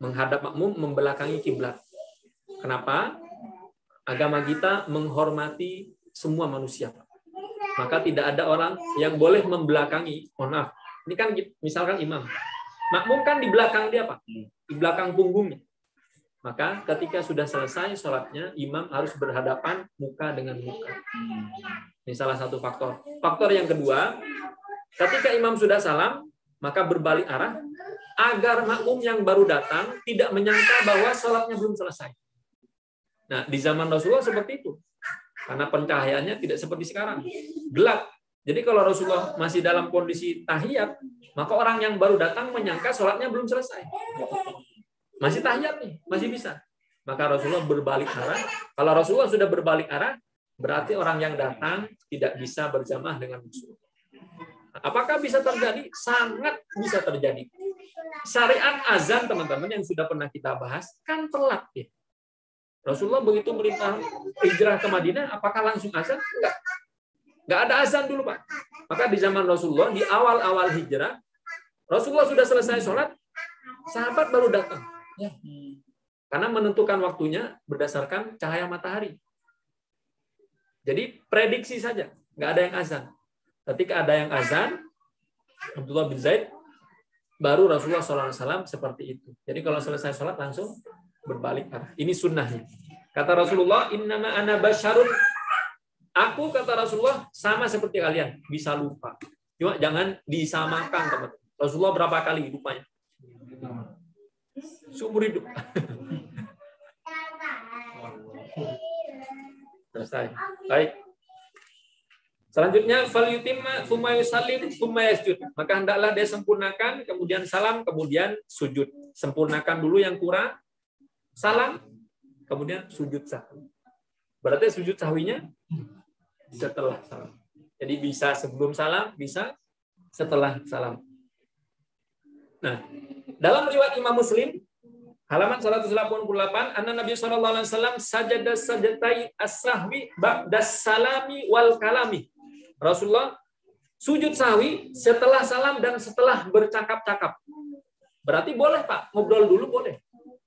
menghadap makmum, membelakangi kiblat. Kenapa? Agama kita menghormati semua manusia. Maka tidak ada orang yang boleh membelakangi. Mohon maaf, ini kan misalkan imam. Makmum kan di belakang dia, Pak. Di belakang punggungnya. Maka ketika sudah selesai sholatnya, imam harus berhadapan muka dengan muka. Ini salah satu faktor. Faktor yang kedua, ketika imam sudah salam, maka berbalik arah, agar makmum yang baru datang tidak menyangka bahwa sholatnya belum selesai. Nah, di zaman Rasulullah seperti itu. Karena pencahayaannya tidak seperti sekarang. Gelap. Jadi kalau Rasulullah masih dalam kondisi tahiyat, maka orang yang baru datang menyangka sholatnya belum selesai. Masih tahiyat nih, masih bisa. Maka Rasulullah berbalik arah. Kalau Rasulullah sudah berbalik arah, berarti orang yang datang tidak bisa berjamaah dengan Rasulullah. Apakah bisa terjadi? Sangat bisa terjadi. Syariat azan, teman-teman, yang sudah pernah kita bahas, kan telat ya. Rasulullah begitu merintah hijrah ke Madinah, apakah langsung azan? Enggak. Nggak ada azan dulu, Pak. Maka di zaman Rasulullah, di awal-awal hijrah, Rasulullah sudah selesai sholat, sahabat baru datang. Ya. Karena menentukan waktunya berdasarkan cahaya matahari. Jadi prediksi saja, nggak ada yang azan. Ketika ada yang azan, Abdullah bin Zaid, baru Rasulullah SAW seperti itu. Jadi kalau selesai sholat langsung berbalik arah. Ini sunnahnya. Kata Rasulullah, innama ana basyarun. Aku, kata Rasulullah, sama seperti kalian, bisa lupa. Cuma jangan disamakan, teman-teman. Rasulullah berapa kali lupanya? Seumur hidup. Selesai. Baik. Selanjutnya, falyutimma tsumma yusallim tsumma yasjud. Maka hendaklah dia sempurnakan, kemudian salam, kemudian sujud. Sempurnakan dulu yang kurang, salam, kemudian sujud sahwi. Berarti sujud sahwinya setelah salam. Jadi bisa sebelum salam, bisa setelah salam. Nah, dalam riwayat Imam Muslim, halaman 188, anna Nabi sallallahu alaihi wasallam sajada sajdatai as-sahwi ba'da salami wal kalami. Rasulullah sujud sahwi setelah salam dan setelah bercakap-cakap. Berarti boleh, Pak, ngobrol dulu boleh.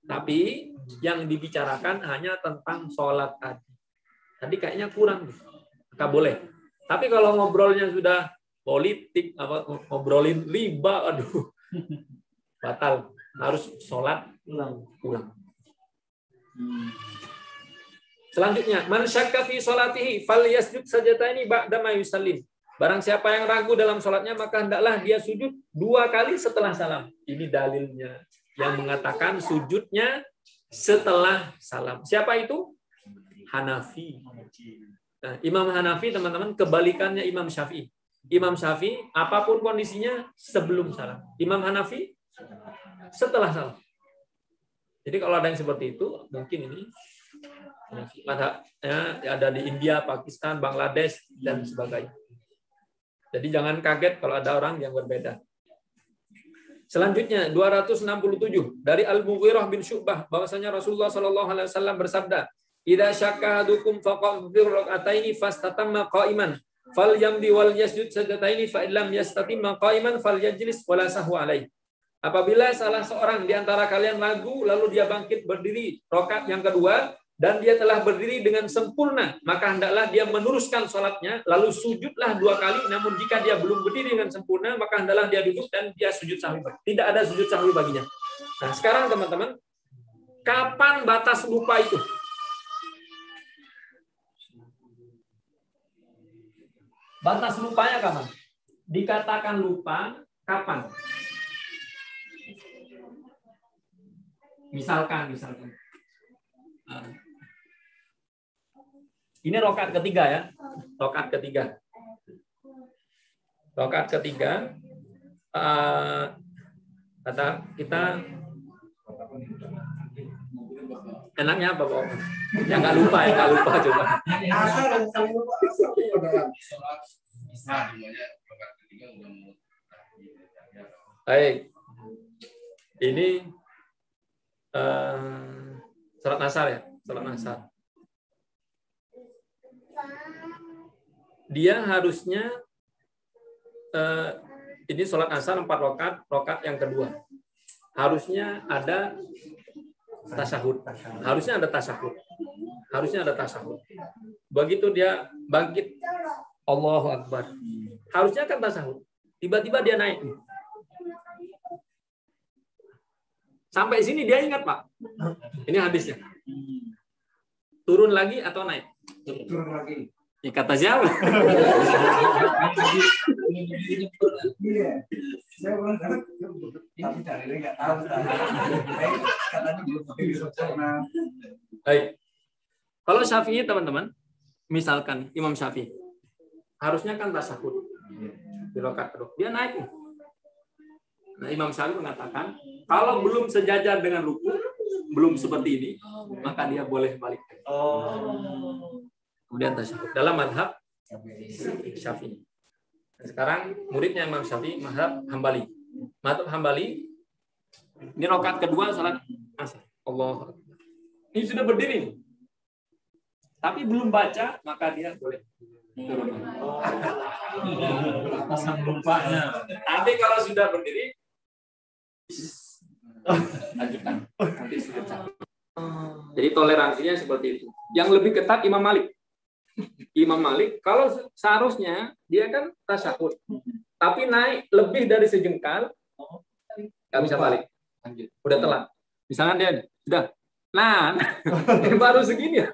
Tapi yang dibicarakan hanya tentang sholat tadi. Tadi kayaknya kurang. Maka boleh. Tapi kalau ngobrolnya sudah politik, ngobrolin riba, aduh, batal. Harus sholat ulang. Selanjutnya, man syakka fi sholatihi falyasjud sajdaini ba'da ma yusallim. Barang siapa yang ragu dalam sholatnya, maka hendaklah dia sujud 2 kali setelah salam. Ini dalilnya yang mengatakan sujudnya setelah salam. Siapa itu? Hanafi. Nah, Imam Hanafi, teman-teman, kebalikannya Imam Syafi'i. Imam Syafi'i apapun kondisinya sebelum salam. Imam Hanafi setelah salam. Jadi kalau ada yang seperti itu, mungkin ini ada di India, Pakistan, Bangladesh, dan sebagainya. Jadi jangan kaget kalau ada orang yang berbeda. Selanjutnya 267 dari Al-Mughirah bin Syu'bah bahwasanya Rasulullah Shallallahu alaihi wasallam bersabda, "Idza syakka ahadukum faqadhir rak'ataini fastatamma qa'iman, falyamdi wal yasjud sajdataini fa illam yastatimma qa'iman falyajlis wala sahwa alaihi." Apabila salah seorang di antara kalian ragu lalu dia bangkit berdiri rakaat yang kedua dan dia telah berdiri dengan sempurna, maka hendaklah dia meneruskan sholatnya, lalu sujudlah 2 kali, namun jika dia belum berdiri dengan sempurna, maka hendaklah dia duduk dan dia sujud sahwi. Tidak ada sujud sahwi baginya. Nah, sekarang teman-teman, kapan batas lupa itu? Batas lupanya kapan? Dikatakan lupa, kapan? Misalkan. Ini rokaat ketiga ya. Rokaat ketiga. Kata kita enaknya apa, Pak? Yang nggak lupa coba. Baik. Ini salat asar ya, salat asar. Dia harusnya ini sholat asar 4 rakaat yang kedua. Harusnya ada tasyahud. Harusnya ada tasyahud. Begitu dia bangkit, Allahu Akbar. Harusnya kan tasyahud. Tiba-tiba dia naik. Sampai sini dia ingat, Pak. Ini hadisnya. Turun lagi atau naik? Turun lagi. Ya, kata siapa? Iya. Saya bilang, tapi dari ini nggak tahu. Katanya belum pernah. Baik. Kalau Syafi'i, teman-teman, misalkan Imam Syafi'i, harusnya kan tasyahud di rakaat kedua. Dia naik. Nah, Imam Syafi'i mengatakan, kalau belum sejajar dengan rukuk, belum seperti ini, maka dia boleh balik. Kemudian tasyahud dalam mazhab Syafi'i. Sekarang muridnya Imam Syafi'i, mazhab Hambali. Mazhab Hambali ini rakaat kedua salat asar. Allah. Ini sudah berdiri. Tapi belum baca, maka dia boleh turun. Batasan lupanya. Nanti kalau sudah berdiri, lanjutkan. Nanti sujud sahwi. Jadi toleransinya seperti itu. Yang lebih ketat Imam Malik. Imam Malik, kalau seharusnya dia kan tasyahud, tapi naik lebih dari sejengkal, nggak bisa balik. Udah telat. Misalnya dia sudah, nah baru segini ya.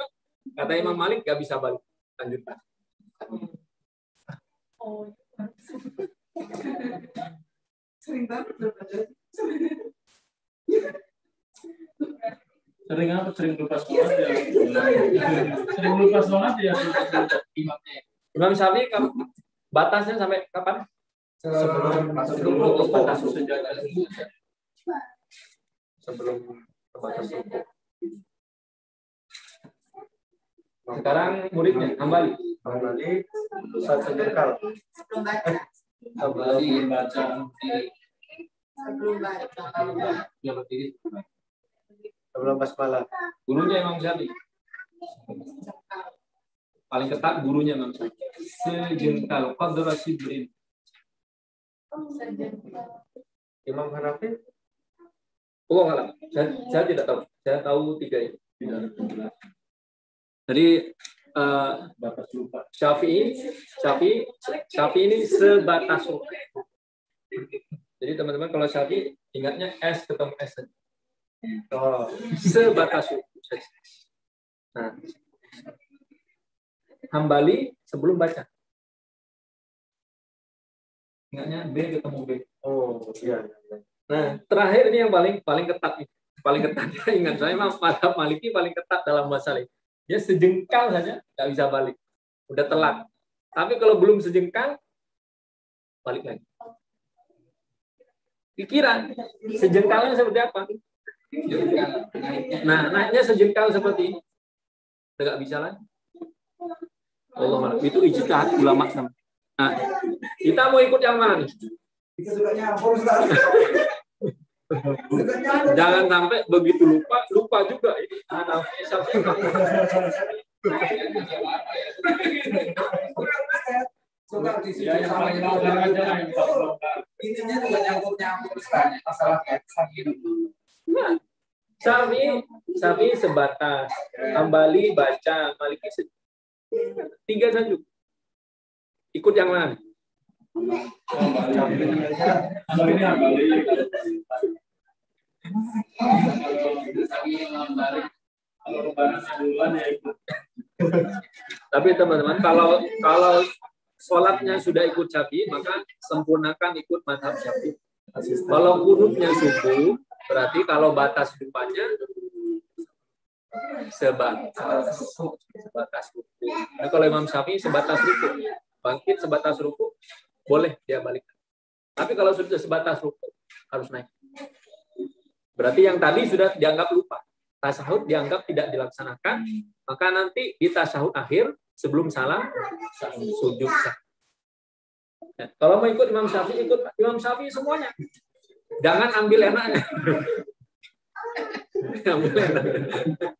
Kata Imam Malik nggak bisa balik. Lanjutkan. Sering banget berbaca. Sering apa? Sering lupa sholat ya. Sering lupa sholat ya. Imam Syafi'i batasnya sampai kapan? Sebelum batas sebelum batas rukuk. Sekarang muridnya Hambali Satu jengkal. Sebelum baca. Hambali baca Sebelum baca. dia berdiri. Sebelum basmalah. Gurunya Imam Syafi'i. Paling ketat gurunya Imam Syafi'i. Sejengkal qadra sibrin. Imam Hanafi? Oh, enggak. Saya tidak tahu. Saya tahu 3 ini. Jadi batas lupa. Syafi'i ini sebatas rukuk. Jadi teman-teman kalau Syafi'i ingatnya S ketemu S. Sebatas rukuk. Nah, Hambali sebelum baca. Ingatnya B ketemu B. Oh, iya. Nah, terakhir ini yang paling ketat nih. Paling ketat. Ingat saya memang mazhab Maliki paling ketat dalam masalah ini. Dia sejengkal saja nggak bisa balik. Udah telat. Tapi kalau belum sejengkal, balik lagi. Pikiran sejengkalnya seperti apa? Nah, naiknya sejengkal seperti ini. Udah nggak bisa lagi. Allah itu ijtihad ulama. Nah, kita mau ikut yang mana nih? Jangan sampai begitu lupa juga ini. Suka disuruh sama intinya juga nyangkut masalah kayak Syafi'i sebatas, Hambali baca, Maliki 3 saja. Ikut yang mana? Tapi teman-teman, kalau sholatnya sudah ikut Syafi'i, maka sempurnakan ikut mazhab Syafi'i. Kalau kunutnya subuh, berarti kalau batas rupanya sebatas ruku. Nah, kalau Imam Syafi'i sebatas ruku, bangkit sebatas ruku, boleh dia balik. Tapi kalau sudah sebatas ruku, harus naik. Berarti yang tadi sudah dianggap lupa. Tasyahud dianggap tidak dilaksanakan, maka nanti di tasyahud akhir sebelum salam sujud sah. Ya, kalau mau ikut Imam Syafi'i, ikut Imam Syafi'i semuanya. Jangan ambil enaknya. Ambil enaknya.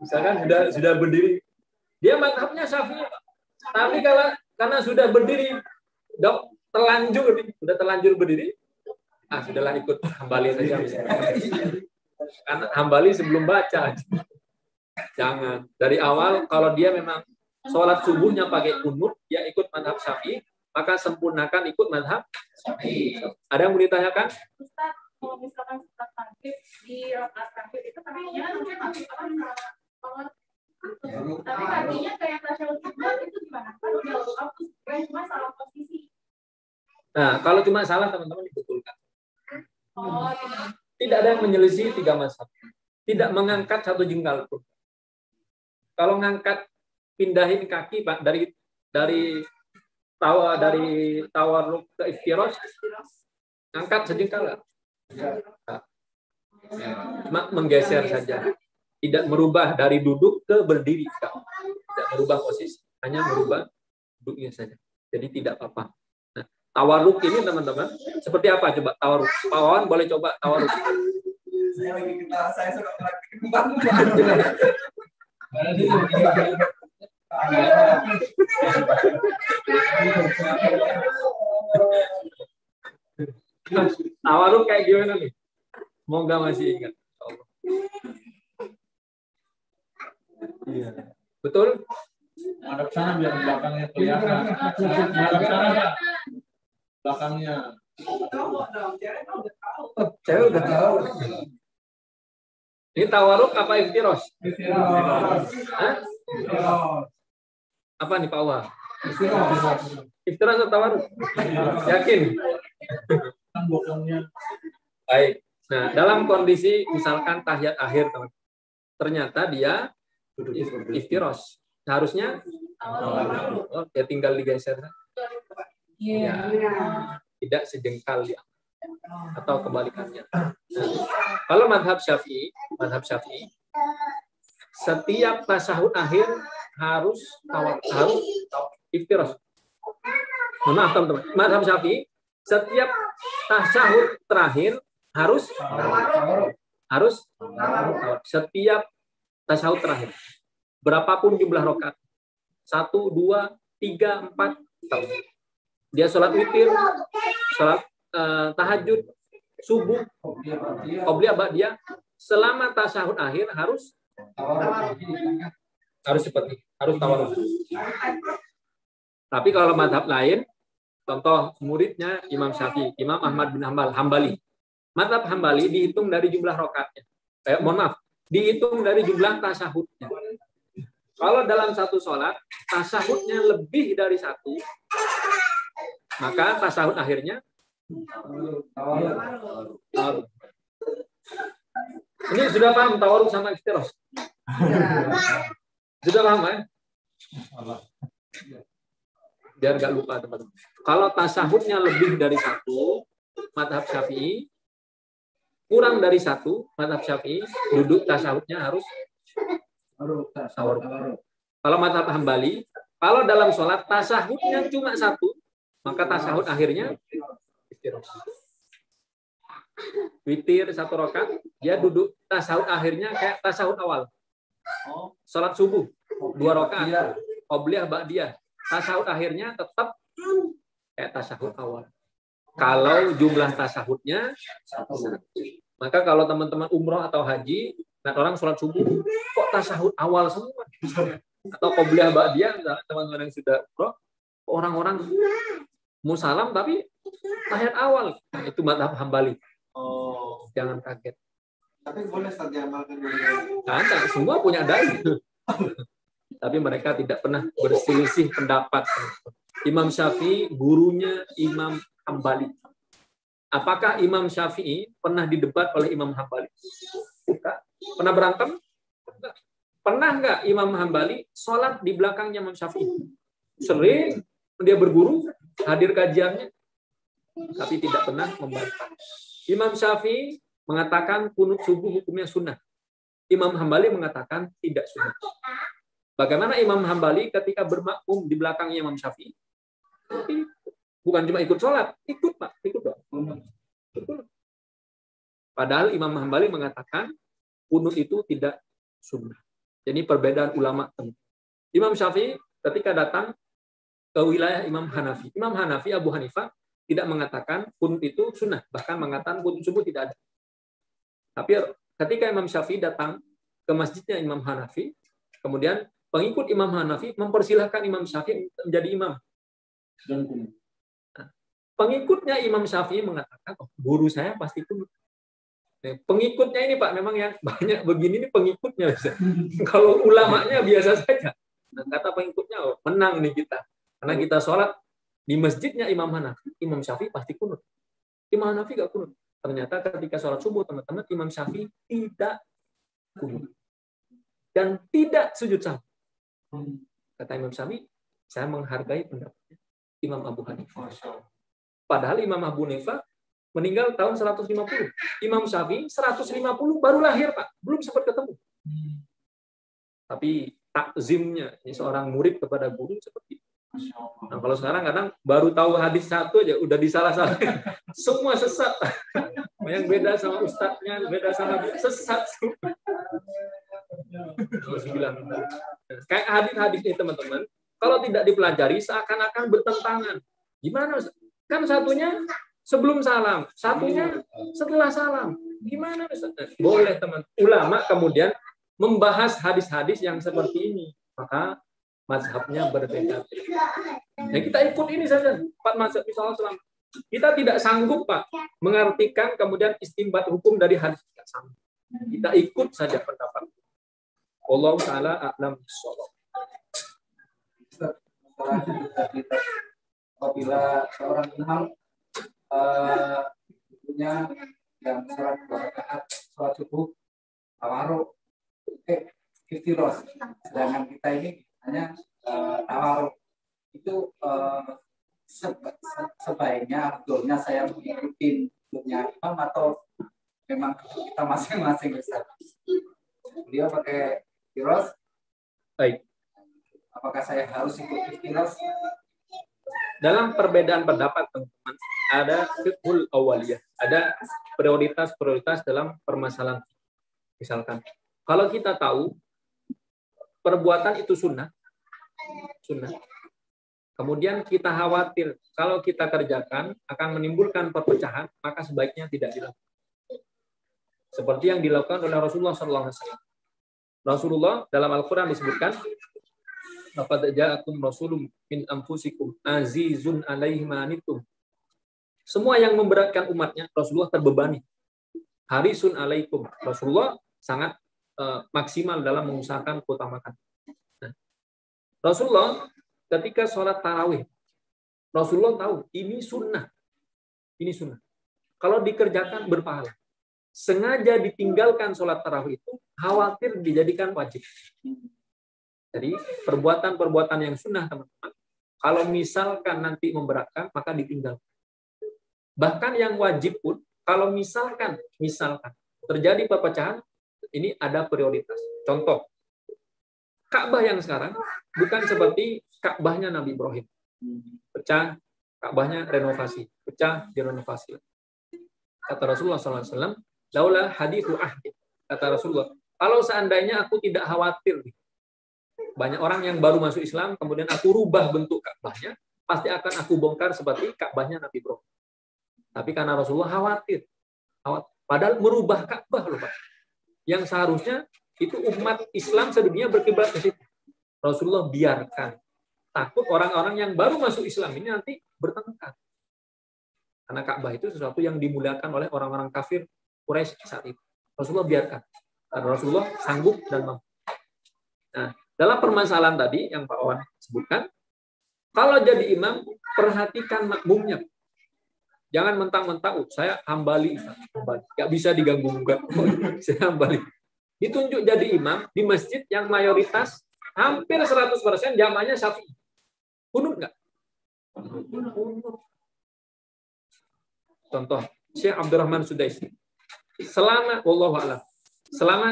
Misalkan sudah berdiri, dia mazhabnya Syafi'i, tapi karena sudah berdiri, sudah terlanjur berdiri, sudahlah ikut Hambali saja. Karena Hambali sebelum baca. Jangan. Dari awal, kalau dia memang sholat subuhnya pakai kunut, dia ikut mazhab Syafi'i, maka sempurnakan ikut mazhab Syafi'i. Ada yang mau ditanyakan? Ustaz, kalau misalkan setelah maghrib di rakaat terakhir itu kakinya nanti masih tapi kakinya kayak tasyahud itu gimana? Kalau dia hapus, cuma salah posisi. Nah, kalau cuma salah teman-teman dibetulkan. Tidak ada yang menyelisih 3 mazhab. Tidak mengangkat satu jengkal pun. Kalau ngangkat, pindahin kaki Pak dari tawarruk ke iftirash, angkat sejengkal nggak? Cuma menggeser saja. Tidak merubah dari duduk ke berdiri. Tidak merubah posisi. Hanya merubah duduknya saja. Jadi tidak apa-apa. Nah, tawarruk ini teman-teman, seperti apa coba tawarruk? Pak Wawan boleh coba tawarruk. Saya suka praktik Tawarruk kayak gimana nih? Semoga masih ingat. Iya. Betul? Madep sana biar belakangnya kelihatan. Madep sana Pak. Belakangnya. Saya udah tahu. Ini tawarruk apa iftirash? Hah? Apa nih Pak Wah? Iftirash atau tawarruk? Yakin? Baik. Nah, dalam kondisi misalkan tahiyat akhir, teman, ternyata dia iftirash. Seharusnya ya tinggal digeser. Ya, tidak sejengkal dia. Atau kebalikannya. Nah, kalau mazhab Syafi'i, setiap tasyahud akhir harus iftirash. Maaf teman-teman, mazhab Syafi'i setiap tasyahud terakhir harus setiap tasyahud terakhir. Berapapun jumlah rakaat. 1, 2, 3, 4. Dia sholat witir, sholat tahajud, subuh, qobliyah, ba'diyah, selama tasyahud akhir harus tawarruk. Tapi kalau mazhab lain, contoh muridnya Imam Syafi'i, Imam Ahmad bin Hanbal, Hambali. Mazhab Hambali dihitung dari jumlah rakaatnya. Dihitung dari jumlah tasyahudnya. Kalau dalam satu sholat, tasyahudnya lebih dari 1, maka tasyahud akhirnya tawarruk. Ini sudah paham tawarruk sama iftirash? Sudah paham kan? biar nggak lupa teman-teman. Kalau tasahudnya lebih dari 1, mazhab Syafi'i, kurang dari 1, mazhab Syafi'i, duduk tasahudnya harus tawarruk. Kalau mazhab Hambali, kalau dalam sholat tasahudnya cuma 1, maka tasahud akhirnya witir 1 rakaat, dia duduk tasahud akhirnya kayak tasahud awal. Sholat subuh 2 rakaat, qobliyah ba'diyah. Tasahud akhirnya tetap kayak tasahud awal. Kalau jumlah tasahudnya 1. Maka kalau teman-teman umroh atau haji, nah orang sholat subuh kok tasahud awal semua, atau qobliyah ba'diyah, teman-teman yang sudah umroh, orang-orang musalam tapi tahiyat awal. Nah, itu mazhab Hambali. Jangan kaget. Tapi boleh saja amalkan dulu. Nah, semua punya dalil. Tapi mereka tidak pernah berselisih pendapat. Imam Syafi'i gurunya Imam Hambali. Apakah Imam Syafi'i pernah didebat oleh Imam Hambali? Bukan. Pernah berantem? Enggak. Pernah nggak Imam Hambali sholat di belakangnya Imam Syafi'i? Sering dia berguru, hadir kajiannya, tapi tidak pernah membantah. Imam Syafi'i mengatakan kunut subuh hukumnya sunnah. Imam Hambali mengatakan tidak sunnah. Bagaimana Imam Hambali ketika bermakmum di belakangnya Imam Syafi'i? Bukan cuma ikut sholat, ikut Pak, ikut Pak. Padahal Imam Hambali mengatakan kunut itu tidak sunnah. Jadi perbedaan ulama. Imam Syafi'i ketika datang ke wilayah Imam Hanafi, Imam Hanafi Abu Hanifah tidak mengatakan kunut itu sunnah, bahkan mengatakan kunut subuh tidak ada. Tapi ketika Imam Syafi'i datang ke masjidnya Imam Hanafi, kemudian pengikut Imam Hanafi mempersilahkan Imam Syafi'i menjadi imam. Nah, pengikutnya Imam Syafi'i mengatakan, oh, guru saya pasti kunut. Pengikutnya ini Pak, memang yang banyak begini ini pengikutnya. Kalau ulamanya biasa saja. Nah, kata pengikutnya, oh, menang nih kita. Karena kita sholat di masjidnya Imam Hanafi, Imam Syafi'i pasti kunut. Imam Hanafi nggak kunut. Ternyata ketika sholat subuh, teman-teman, Imam Syafi'i tidak kunut. Dan tidak sujud sahwi. Kata Imam Syafi'i, saya menghargai pendapatnya Imam Abu Hanifah. Padahal Imam Abu Hanifah meninggal tahun 150. Imam Syafi'i 150 baru lahir, Pak. Belum sempat ketemu. Tapi takzimnya, ini seorang murid kepada guru seperti itu. Nah, kalau sekarang kadang baru tahu hadis 1 aja udah disalah-salahin. Semua sesat. Yang beda sama ustadznya, beda sama sesat. Kayak hadis-hadis ini teman-teman, kalau tidak dipelajari seakan-akan bertentangan. Gimana? Kan satunya sebelum salam, satunya setelah salam. Gimana? Boleh teman. Ulama kemudian membahas hadis-hadis yang seperti ini. Maka mazhabnya berbeda. Nah, kita ikut ini saja. 4 mazhab misalnya kita tidak sanggup Pak mengartikan kemudian istinbat hukum dari hadis, tidak sanggup. Kita ikut saja pendapat. Wallahu taala a'lam bishawab. Apabila seorang imam punya yang sholat 2 rakaat sholat subuh tawarruk iftiros, sedangkan kita ini hanya tawarruk, itu sebaiknya abdulnya saya mengikuti punya imam atau memang kita masing-masing besar. Beliau pakai iftiros, Baik. apakah saya harus ikut iftiros? Dalam perbedaan pendapat teman-teman, ada fiqhul awaliyah, ada prioritas-prioritas dalam permasalahan. Misalkan, kalau kita tahu perbuatan itu sunnah, kemudian kita khawatir kalau kita kerjakan akan menimbulkan perpecahan, maka sebaiknya tidak dilakukan. Seperti yang dilakukan oleh Rasulullah SAW. Rasulullah dalam Al-Quran disebutkan, laqad ja'akum rasulun min anfusikum azizun 'alaihi ma anittum. Semua yang memberatkan umatnya, Rasulullah terbebani. Harisun 'alaikum. Rasulullah sangat maksimal dalam mengusahakan keutamakan. Nah, Rasulullah ketika sholat tarawih, Rasulullah tahu ini sunnah. Ini sunnah. Kalau dikerjakan berpahala. Sengaja ditinggalkan sholat tarawih itu khawatir dijadikan wajib. Jadi perbuatan-perbuatan yang sunnah teman-teman Kalau misalkan nanti memberatkan, maka ditinggal. Bahkan yang wajib pun, kalau misalkan terjadi perpecahan, ini ada prioritas. Contoh, Ka'bah yang sekarang bukan seperti Ka'bahnya Nabi Ibrahim. Pecah, Ka'bahnya renovasi. Pecah, direnovasi. Kata Rasulullah SAW, laulah hadithu ahdi. Kata Rasulullah, kalau seandainya aku tidak khawatir, banyak orang yang baru masuk Islam, kemudian aku rubah bentuk Ka'bahnya, pasti akan aku bongkar seperti Ka'bahnya Nabi Ibrahim. Tapi karena Rasulullah khawatir. Padahal merubah Ka'bah loh, Pak. Yang seharusnya itu umat Islam sedunia berkiblat ke situ. Rasulullah biarkan. Takut orang-orang yang baru masuk Islam ini nanti bertengkar. Karena Ka'bah itu sesuatu yang dimuliakan oleh orang-orang kafir Quraisy saat itu. Rasulullah biarkan. Karena Rasulullah sanggup dan mampu. Nah, dalam permasalahan tadi yang Pak Wawan sebutkan, kalau jadi imam, perhatikan makmumnya. Jangan mentang-mentang, saya hambali. Nggak bisa diganggu-ganggu. Saya hambali. Ditunjuk jadi imam di masjid yang mayoritas hampir 100% jamaahnya Syafi'i. Kunut nggak? Kunut. Contoh, Syekh Abdurrahman Sudaisi. Selama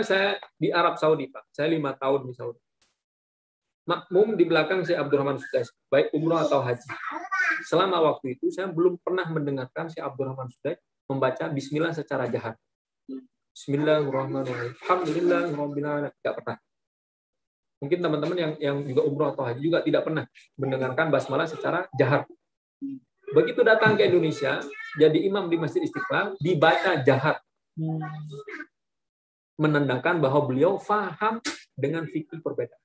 saya di Arab Saudi, Pak, saya 5 tahun di Saudi. Makmum di belakang Syekh Abdurrahman Sudaisi, baik umrah atau haji. Selama waktu itu, saya belum pernah mendengarkan Syekh Abdurrahman Sudaisi membaca Bismillah secara jahat. Bismillahirrahmanirrahim. Alhamdulillahirrahmanirrahim. Tidak pernah. Mungkin teman-teman yang juga umrah atau haji juga tidak pernah mendengarkan basmalah secara jahat. Begitu datang ke Indonesia, jadi imam di Masjid Istiqlal, dibaca jahat. Menandakan bahwa beliau faham dengan fikih perbedaan.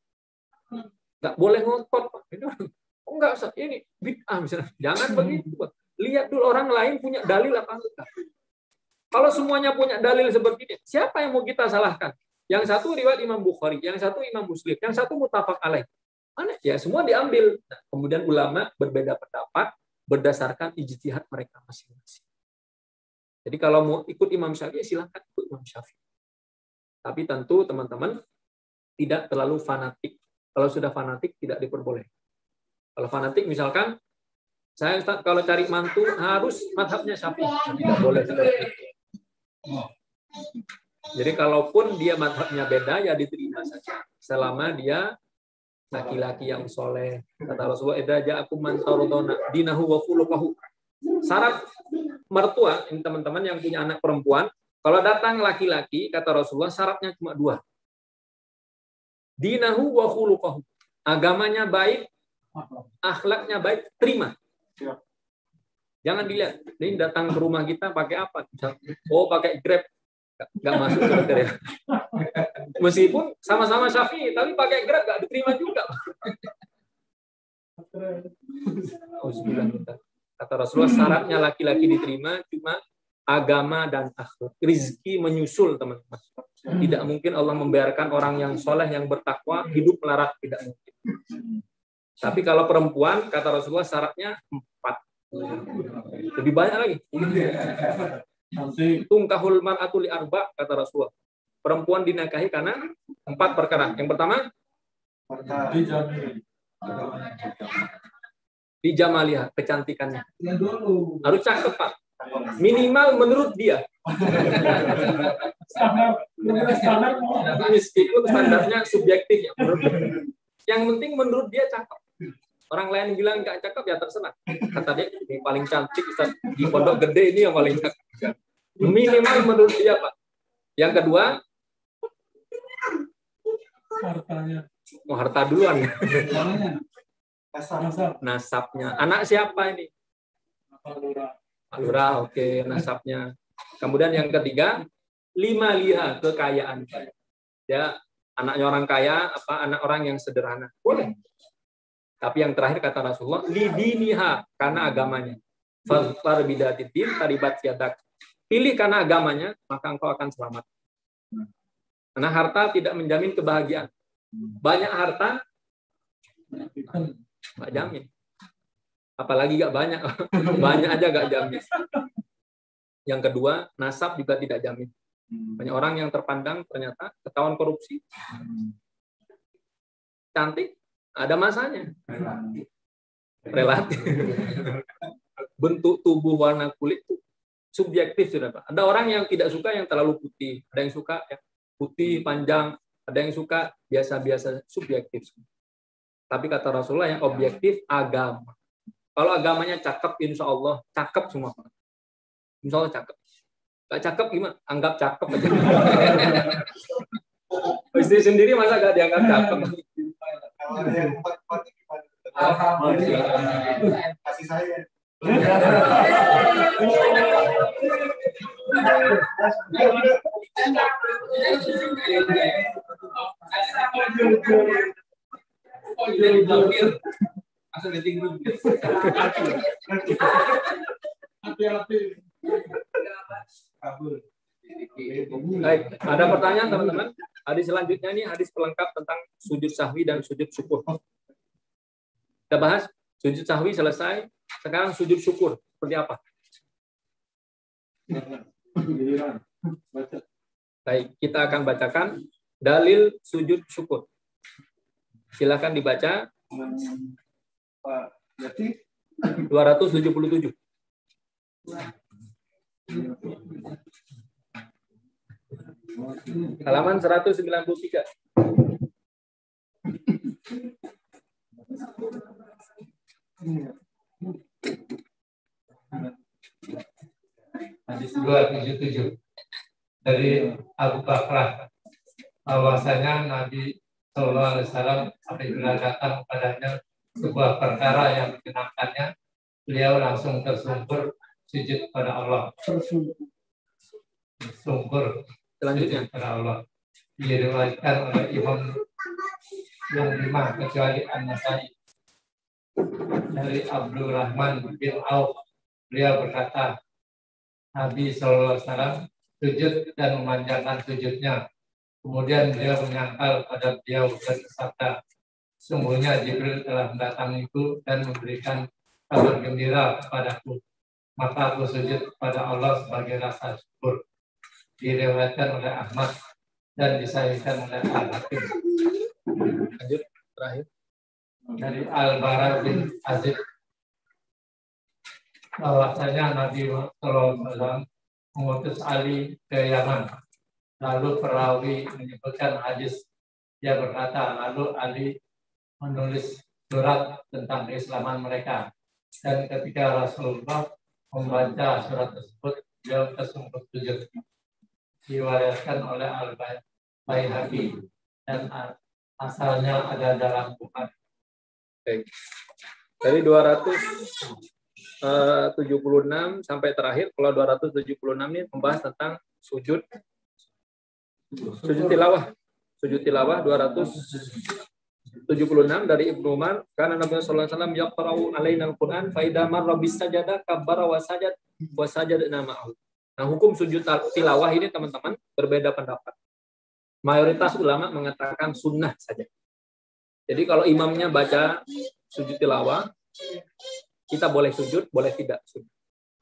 Nggak boleh ngotot, Pak. Oh, enggak, ini bid'ah misalnya. Jangan begitu, Pak. Lihat dulu orang lain punya dalil apa enggak. Kalau semuanya punya dalil seperti ini, siapa yang mau kita salahkan? Yang satu riwayat Imam Bukhari, yang satu Imam Muslim, yang satu muttafaq alaih. Mana? Ya semua diambil. Nah, kemudian ulama berbeda pendapat berdasarkan ijtihad mereka masing-masing. Jadi kalau mau ikut Imam Syafi'i, silakan ikut Imam Syafi'i. Tapi tentu teman-teman tidak terlalu fanatik. Kalau sudah fanatik tidak diperbolehkan. Kalau fanatik misalkan saya kalau cari mantu harus mazhabnya Syafi'i, tidak boleh seperti itu. Jadi kalaupun dia mazhabnya beda ya diterima saja selama dia laki-laki yang soleh. Kata Rasulullah, "Idza ja'akum man tardawna dinahu wa khuluquhu." Syarat mertua, ini teman-teman yang punya anak perempuan, kalau datang laki-laki, kata Rasulullah, syaratnya cuma 2. Dinahu wa khuluquhu. Agamanya baik, akhlaknya baik, terima. Jangan dilihat, ini datang ke rumah kita pakai apa? Oh, pakai Grab. Nggak masuk kriteria. Meskipun sama-sama Syafi'i, tapi pakai Grab nggak diterima juga. Kata Rasulullah, syaratnya laki-laki diterima cuma agama dan akhlak. Rizki menyusul, teman-teman. Tidak mungkin Allah membiarkan orang yang soleh, yang bertakwa, hidup melarat. Tidak mungkin. Tapi kalau perempuan, kata Rasulullah, syaratnya 4. Lebih banyak lagi. Tungkahul mar'atu li arba, kata Rasulullah. Perempuan dinikahi karena 4 perkara. Yang pertama, di jamaliha, kecantikannya. Harus cakep, Pak. Minimal menurut dia. Meskipun standarnya subjektif ya, menurut dia. Yang penting menurut dia cakep. Orang lain bilang nggak cakep ya terserah. Kata dia ini paling cantik di pondok gede ini yang paling cakep. Minimal menurut dia, Pak. Yang kedua, hartanya. Oh, harta duluan. Nasabnya. Anak siapa ini? Lurah, oke, nasabnya. Kemudian yang ketiga, 5 liha, kekayaan. Ya, anaknya orang kaya, apa anak orang yang sederhana. Boleh. Tapi yang terakhir kata Rasulullah, lidiniha, karena agamanya. Fadfar bidatiddin taribat yadak. Pilih karena agamanya, maka engkau akan selamat. Karena harta tidak menjamin kebahagiaan. Banyak harta, nggak jamin. Apalagi nggak banyak. Banyak aja nggak jamin. Yang kedua, nasab juga tidak jamin. Banyak orang yang terpandang ternyata ketahuan korupsi. Cantik, ada masanya. relatif. Bentuk tubuh, warna kulit itu subjektif sudah Pak. Ada orang yang tidak suka yang terlalu putih, ada yang suka yang putih panjang, ada yang suka biasa-biasa, subjektif. Tapi kata Rasulullah yang objektif agama. Kalau agamanya cakep, insya Allah cakep semua Pak. Insya Allah cakep. Gak cakep gimana? Anggap cakep aja. Istri sendiri masa gak dianggap cakep? Kalau ada yang empat gimana? Kasih saya. Baik, ada pertanyaan teman-teman? Hadis selanjutnya ini hadis pelengkap tentang sujud sahwi dan sujud syukur. Kita bahas sujud sahwi selesai. Sekarang sujud syukur seperti apa? Baik, kita akan bacakan dalil sujud syukur. Silakan dibaca. 277. Halaman 193. Hadis 277 dari Abu Bakrah bahwasanya Nabi Shallallahu Alaihi Wasallam apabila datang padanya sebuah perkara yang menyenangkannya, beliau langsung tersungkur sujud pada Allah. Tersungkur Selanjutnya pada Allah. Diriwayatkan oleh Imam yang 5 kecuali An-Nasai. Dari Abdurrahman bin Auf, beliau berkata, Nabi Sallallahu Alaihi Wasallam sujud dan memanjangkan sujudnya. Kemudian beliau menyangkal pada beliau dan bersabda, sungguhnya Jibril telah mendatangiku dan memberikan kabar gembira kepadaku. Maka aku sujud kepada Allah sebagai rasa syukur. Diriwayatkan oleh Ahmad dan disahihkan oleh Al-Hakim. lanjut terakhir. Dari Al-Bara bin Azib bahwasanya Nabi SAW mengutus Ali ke Yaman. Lalu perawi menyebutkan hadis, dia berkata, lalu Ali menulis surat tentang keislaman mereka. Dan ketika Rasulullah membaca surat tersebut, beliau tersungkur sujud. Diwariskan oleh Al-Baihaqi dan asalnya ada dalam Bukhari. Baik. Dari 276 sampai terakhir, kalau 276 ini membahas tentang sujud tilawah. Sujud tilawah 276 dari Ibnu Umar, karena Nabi sallallahu alaihi wasallam yaqra'u alaina al-Qur'an fa idza marra bis sajada kabbara wa sajadna ma'ahu. Nah, hukum sujud tilawah ini teman-teman berbeda pendapat. Mayoritas ulama mengatakan sunnah saja. Jadi kalau imamnya baca sujud tilawah, kita boleh sujud, boleh tidak sujud.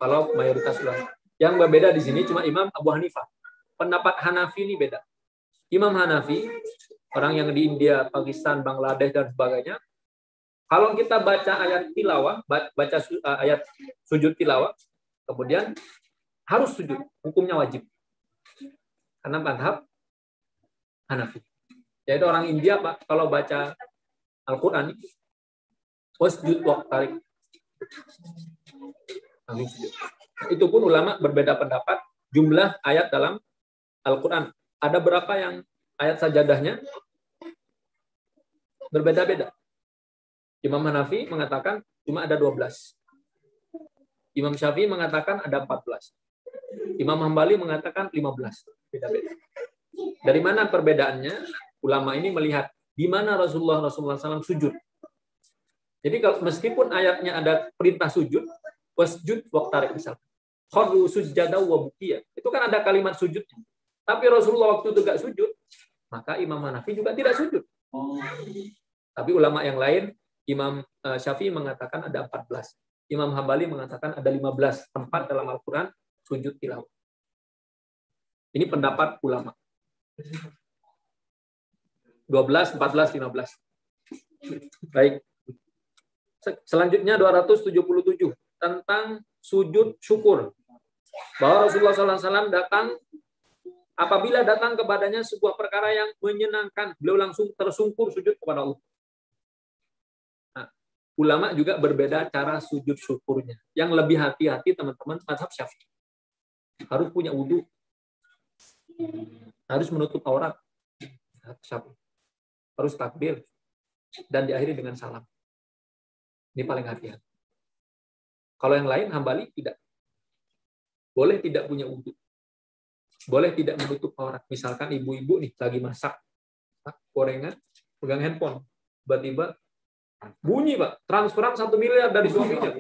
Kalau mayoritas ulama. Yang berbeda di sini cuma Imam Abu Hanifah. Pendapat Hanafi ini beda. Imam Hanafi, orang yang di India, Pakistan, Bangladesh, dan sebagainya, kalau kita baca ayat tilawah, baca ayat sujud tilawah, kemudian harus sujud, hukumnya wajib. Karena madhab Hanafi. Jadi orang India, Pak, kalau baca Al-Quran, wasjud waqtarik. Itu pun ulama berbeda pendapat, jumlah ayat dalam Al-Quran. Ada berapa yang ayat sajadahnya berbeda-beda. Imam Hanafi mengatakan cuma ada 12. Imam Syafi'i mengatakan ada 14. Imam Hambali mengatakan 15. Beda-beda. Dari mana perbedaannya? Ulama ini melihat di mana Rasulullah SAW sujud. Jadi kalau meskipun ayatnya ada perintah sujud, wasjud waqtarik misal. Kharru sujjada wa bukiya. Itu kan ada kalimat sujudnya. Tapi Rasulullah waktu itu gak sujud, maka Imam Hanafi juga tidak sujud. Tapi ulama yang lain, Imam Syafi'i mengatakan ada 14. Imam Hambali mengatakan ada 15 tempat dalam Al-Quran sujud tilawah. Ini pendapat ulama. 12, 14, 15. Baik. Selanjutnya 277 tentang sujud syukur. Bahwa Rasulullah SAW apabila datang kepadanya sebuah perkara yang menyenangkan, beliau langsung tersungkur sujud kepada Allah. Nah, ulama juga berbeda cara sujud syukurnya. Yang lebih hati-hati teman-teman mazhab Syafi'i. Harus punya wudu. Harus menutup aurat. Harus takbir. Dan diakhiri dengan salam. Ini paling hati-hati. Kalau yang lain, Hambali tidak. Boleh tidak punya wudu. Boleh tidak menutup aurat. Misalkan ibu-ibu nih lagi masak gorengan, pegang handphone, tiba-tiba bunyi Pak, transferan 1 miliar dari suaminya.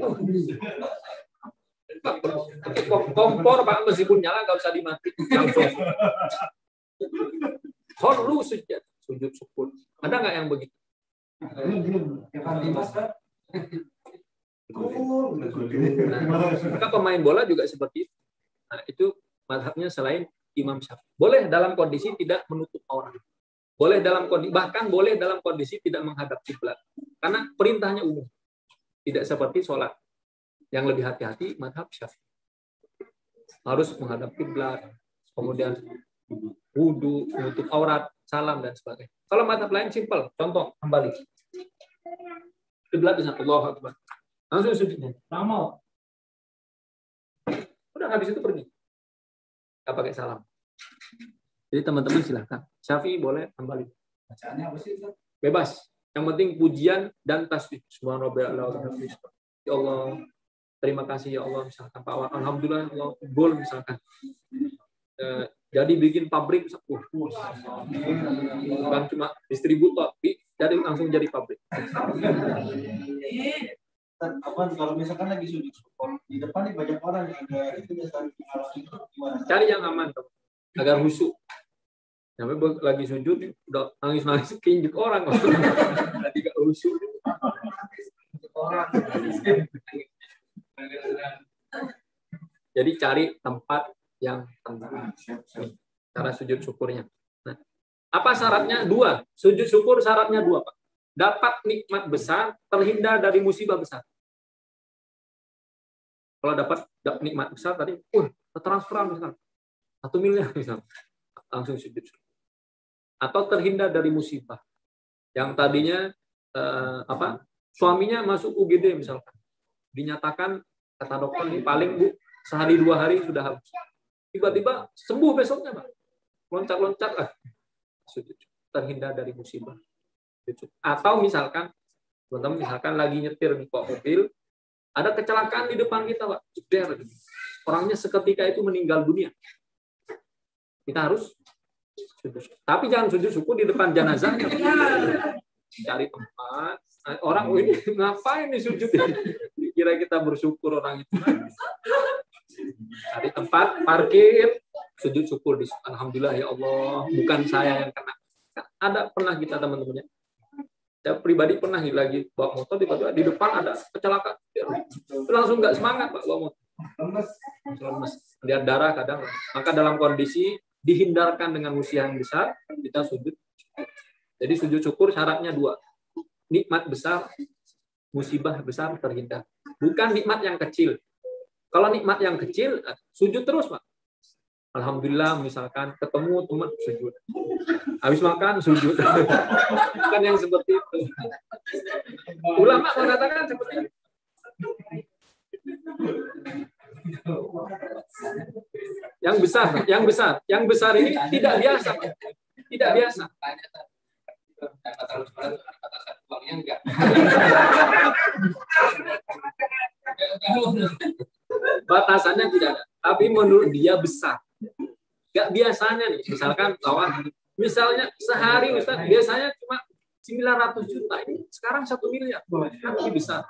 Kompor Pak, meskipun nyala nggak usah dimatiin. Langsung sujud syukur. Ada nggak yang begitu? Nah, maka pemain bola juga seperti itu. Nah, itu mazhabnya selain Imam Syafi'i. Boleh dalam kondisi tidak menutup aurat. Boleh dalam kondisi, bahkan boleh dalam kondisi tidak menghadap kiblat. Karena perintahnya umum. Tidak seperti sholat. Yang lebih hati-hati mazhab Syafi'i. Harus menghadap kiblat, kemudian wudu, menutup aurat, salam dan sebagainya. Kalau mazhab lain simpel. Contoh kembali. Kiblat di sana, Allahu Akbar. Langsung sujudnya. Lama. Udah habis itu pergi. Nggak pakai salam. Jadi teman-teman silahkan. Syafi'i boleh kembali. Bacaannya apa sih? Bebas. Yang penting pujian dan tasbih. Subhanallah. Ya Allah. Terima kasih ya Allah. Misalkan Pak Wan. Alhamdulillah. Allah gol misalkan. Jadi bikin pabrik. Bukan cuma distributor. Jadi langsung jadi pabrik. Kalau misalkan lagi sujud syukur di depan nih banyak orang yang ada itu gimana? Cari yang aman agar khusyuk. Sampai lagi sujud udah nangis keinjek orang. Tadi gak khusyuk. Jadi cari tempat yang tenang. Cara sujud syukurnya. Nah, apa syaratnya? 2. Sujud syukur syaratnya 2, Pak. Dapat nikmat besar, terhindar dari musibah besar. Kalau dapat nikmat besar tadi, transferan misalkan 1 miliar misalkan, langsung sujud. Atau terhindar dari musibah. Yang tadinya suaminya masuk UGD misalkan, dinyatakan kata dokter ini paling Bu sehari 2 hari sudah habis. Tiba-tiba sembuh besoknya Pak, loncat-loncat lah, sujud. Terhindar dari musibah. Atau misalkan teman-teman lagi nyetir nih kok mobil, ada kecelakaan di depan kita Pak, orangnya seketika itu meninggal dunia, kita harus sujud. Tapi jangan sujud syukur di depan jenazahnya. Cari tempat orang ini ngapain nih sujud, kira kita bersyukur orang itu. Cari tempat parkir, sujud syukur di alhamdulillah ya Allah, bukan saya yang kena. Ada pernah kita teman-temannya. Saya pribadi pernah lagi bawa motor, tiba-tiba di depan ada kecelakaan. Langsung nggak semangat Pak bawa motor. Lemes. Lihat darah kadang. Maka dalam kondisi dihindarkan dengan usia yang besar, kita sujud. Jadi sujud syukur syaratnya 2. Nikmat besar, musibah besar terhindar. Bukan nikmat yang kecil. Kalau nikmat yang kecil, sujud terus Pak. Alhamdulillah misalkan ketemu teman sujud. Habis makan sujud. Bukan yang seperti itu. Ulama mengatakan seperti itu. Yang besar ini tidak biasa. Tidak biasa. Batasannya tidak ada. Tapi menurut dia besar. Gak biasanya nih, misalkan kawan, misalnya sehari Ustaz, biasanya cuma 900 juta, ini sekarang 1 miliar, kan lebih besar.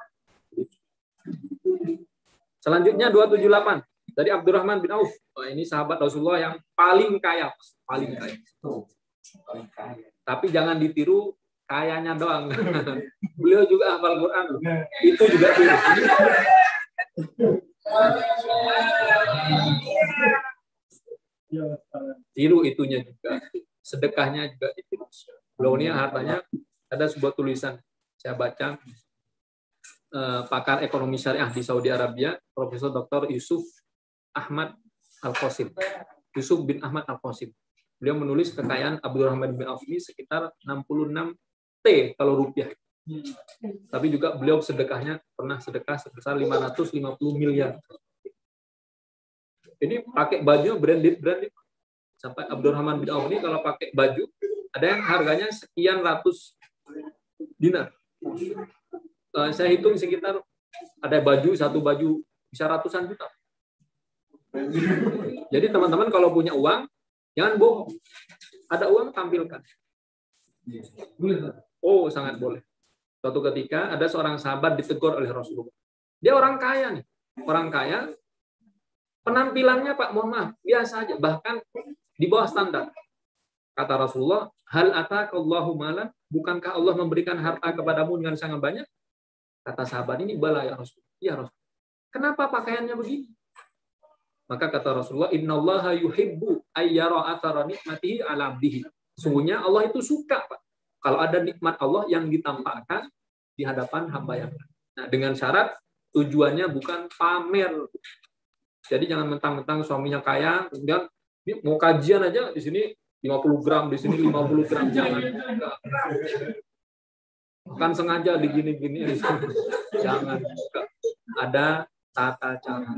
Selanjutnya 278 dari Abdurrahman bin Auf. Ini sahabat Rasulullah yang paling kaya, paling kaya. Tapi jangan ditiru kayanya doang. Beliau juga hafal Quran. Itu juga tiru itunya juga, sedekahnya juga ditiru. Beliau ini hartanya ada sebuah tulisan saya baca, pakar ekonomi syariah di Saudi Arabia, Profesor Dr. Yusuf bin Ahmad Al-Qasim. Beliau menulis kekayaan Abdurrahman bin Auf ini sekitar 66 T kalau rupiah. Tapi juga beliau pernah sedekah sebesar 550 miliar. Ini pakai baju branded. Sampai Abdurrahman bin Auf ini kalau pakai baju ada yang harganya sekian ratus dinar. Saya hitung sekitar ada satu baju bisa ratusan juta. Jadi teman-teman kalau punya uang jangan bohong. Ada uang tampilkan. Oh, sangat boleh. Suatu ketika ada seorang sahabat ditegur oleh Rasulullah. Dia orang kaya nih. Orang kaya penampilannya Pak, mohon maaf, biasa aja, bahkan di bawah standar. Kata Rasulullah, hal ataqallahu malan, bukankah Allah memberikan harta kepadamu dengan sangat banyak? Kata sahabat ini, bala ya Rasul. Ya Rasul. Kenapa pakaiannya begini? Maka kata Rasulullah, innallaha yuhibbu ayyara athara nikmatihi ala abdihi. Sungguhnya Allah itu suka, Pak, kalau ada nikmat Allah yang ditampakkan di hadapan hamba yang. Nah, dengan syarat tujuannya bukan pamer. Jadi jangan mentang-mentang suaminya kaya, kemudian mau kajian aja di sini 50 gram, di sini 50 gram, jangan. Bukan sengaja digini-gini, jangan. Ada tata cara.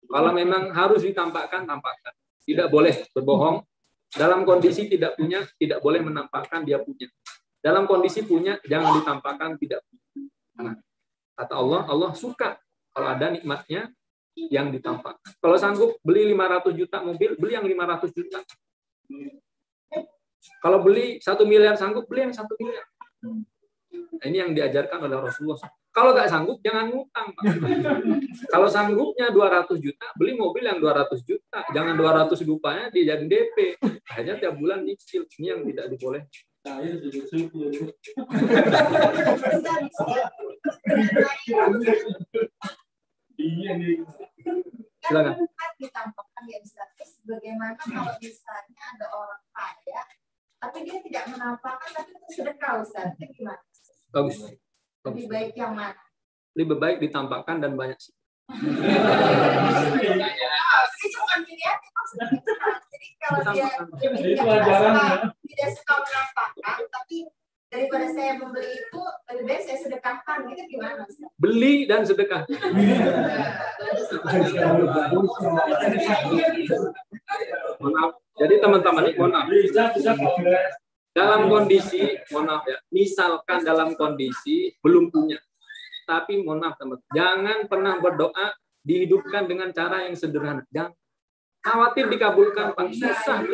Kalau memang harus ditampakkan, tampakkan. Tidak boleh berbohong. Dalam kondisi tidak punya, tidak boleh menampakkan dia punya. Dalam kondisi punya, jangan ditampakkan tidak punya. Nah, kata Allah, Allah suka kalau ada nikmatnya yang ditampakkan. Kalau sanggup beli 500 juta mobil, beli yang 500 juta. Kalau beli 1 miliar sanggup, beli yang 1 miliar. Nah, ini yang diajarkan oleh Rasulullah. Kalau nggak sanggup, jangan ngutang, Pak. Kalau sanggupnya 200 juta, beli mobil yang 200 juta. Jangan 200 rupanya dijadiin DP. Akhirnya tiap bulan nyicil. Ini yang tidak diboleh. Silakan. Ditampakkan ya Ustaz. Bagaimana kalau misalnya ada orang kaya, tapi dia tidak menampakkan, tapi itu sedekah Ustaz. Itu gimana? Bagus. Lebih baik yang mana? Lebih baik ditampakkan dan banyak sih. Jadi cuma dilihat maksudnya. Jadi kalau dia tidak suka menampakkan, tapi daripada saya membeli itu, lebih baik saya sedekahkan. Itu gimana Ustaz? Beli dan sedekah. Mohon maaf. Jadi teman-teman ini mohon maaf. Dalam kondisi, mohon maaf ya, misalkan dalam kondisi belum punya, tapi mohon maaf teman-teman, jangan pernah berdoa dihidupkan dengan cara yang sederhana. Jangan khawatir dikabulkan, Pak. Susah.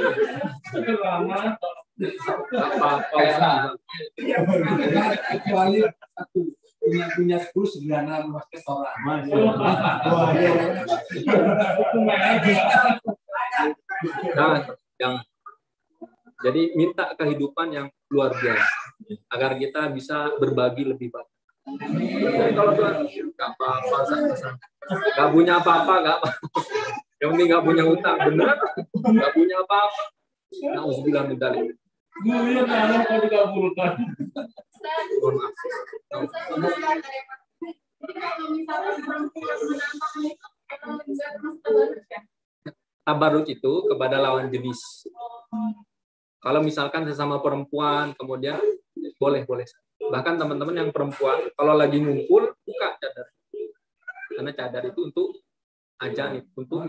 Kecuali punya 10 sederhana memakai sholat. Jangan. Jadi minta kehidupan yang luar biasa agar kita bisa berbagi lebih banyak. Jadi kalau Tuhan nggak apa-apa, nggak punya apa-apa, nggak apa. Yang penting nggak punya utang, benar? Nggak punya apa-apa. Nauzubillah min dzalik. Tabarruk itu kepada lawan jenis. Kalau misalkan sesama perempuan, kemudian boleh. Bahkan teman-teman yang perempuan, kalau lagi ngumpul, buka cadar. Karena cadar itu untuk ajanib, untuk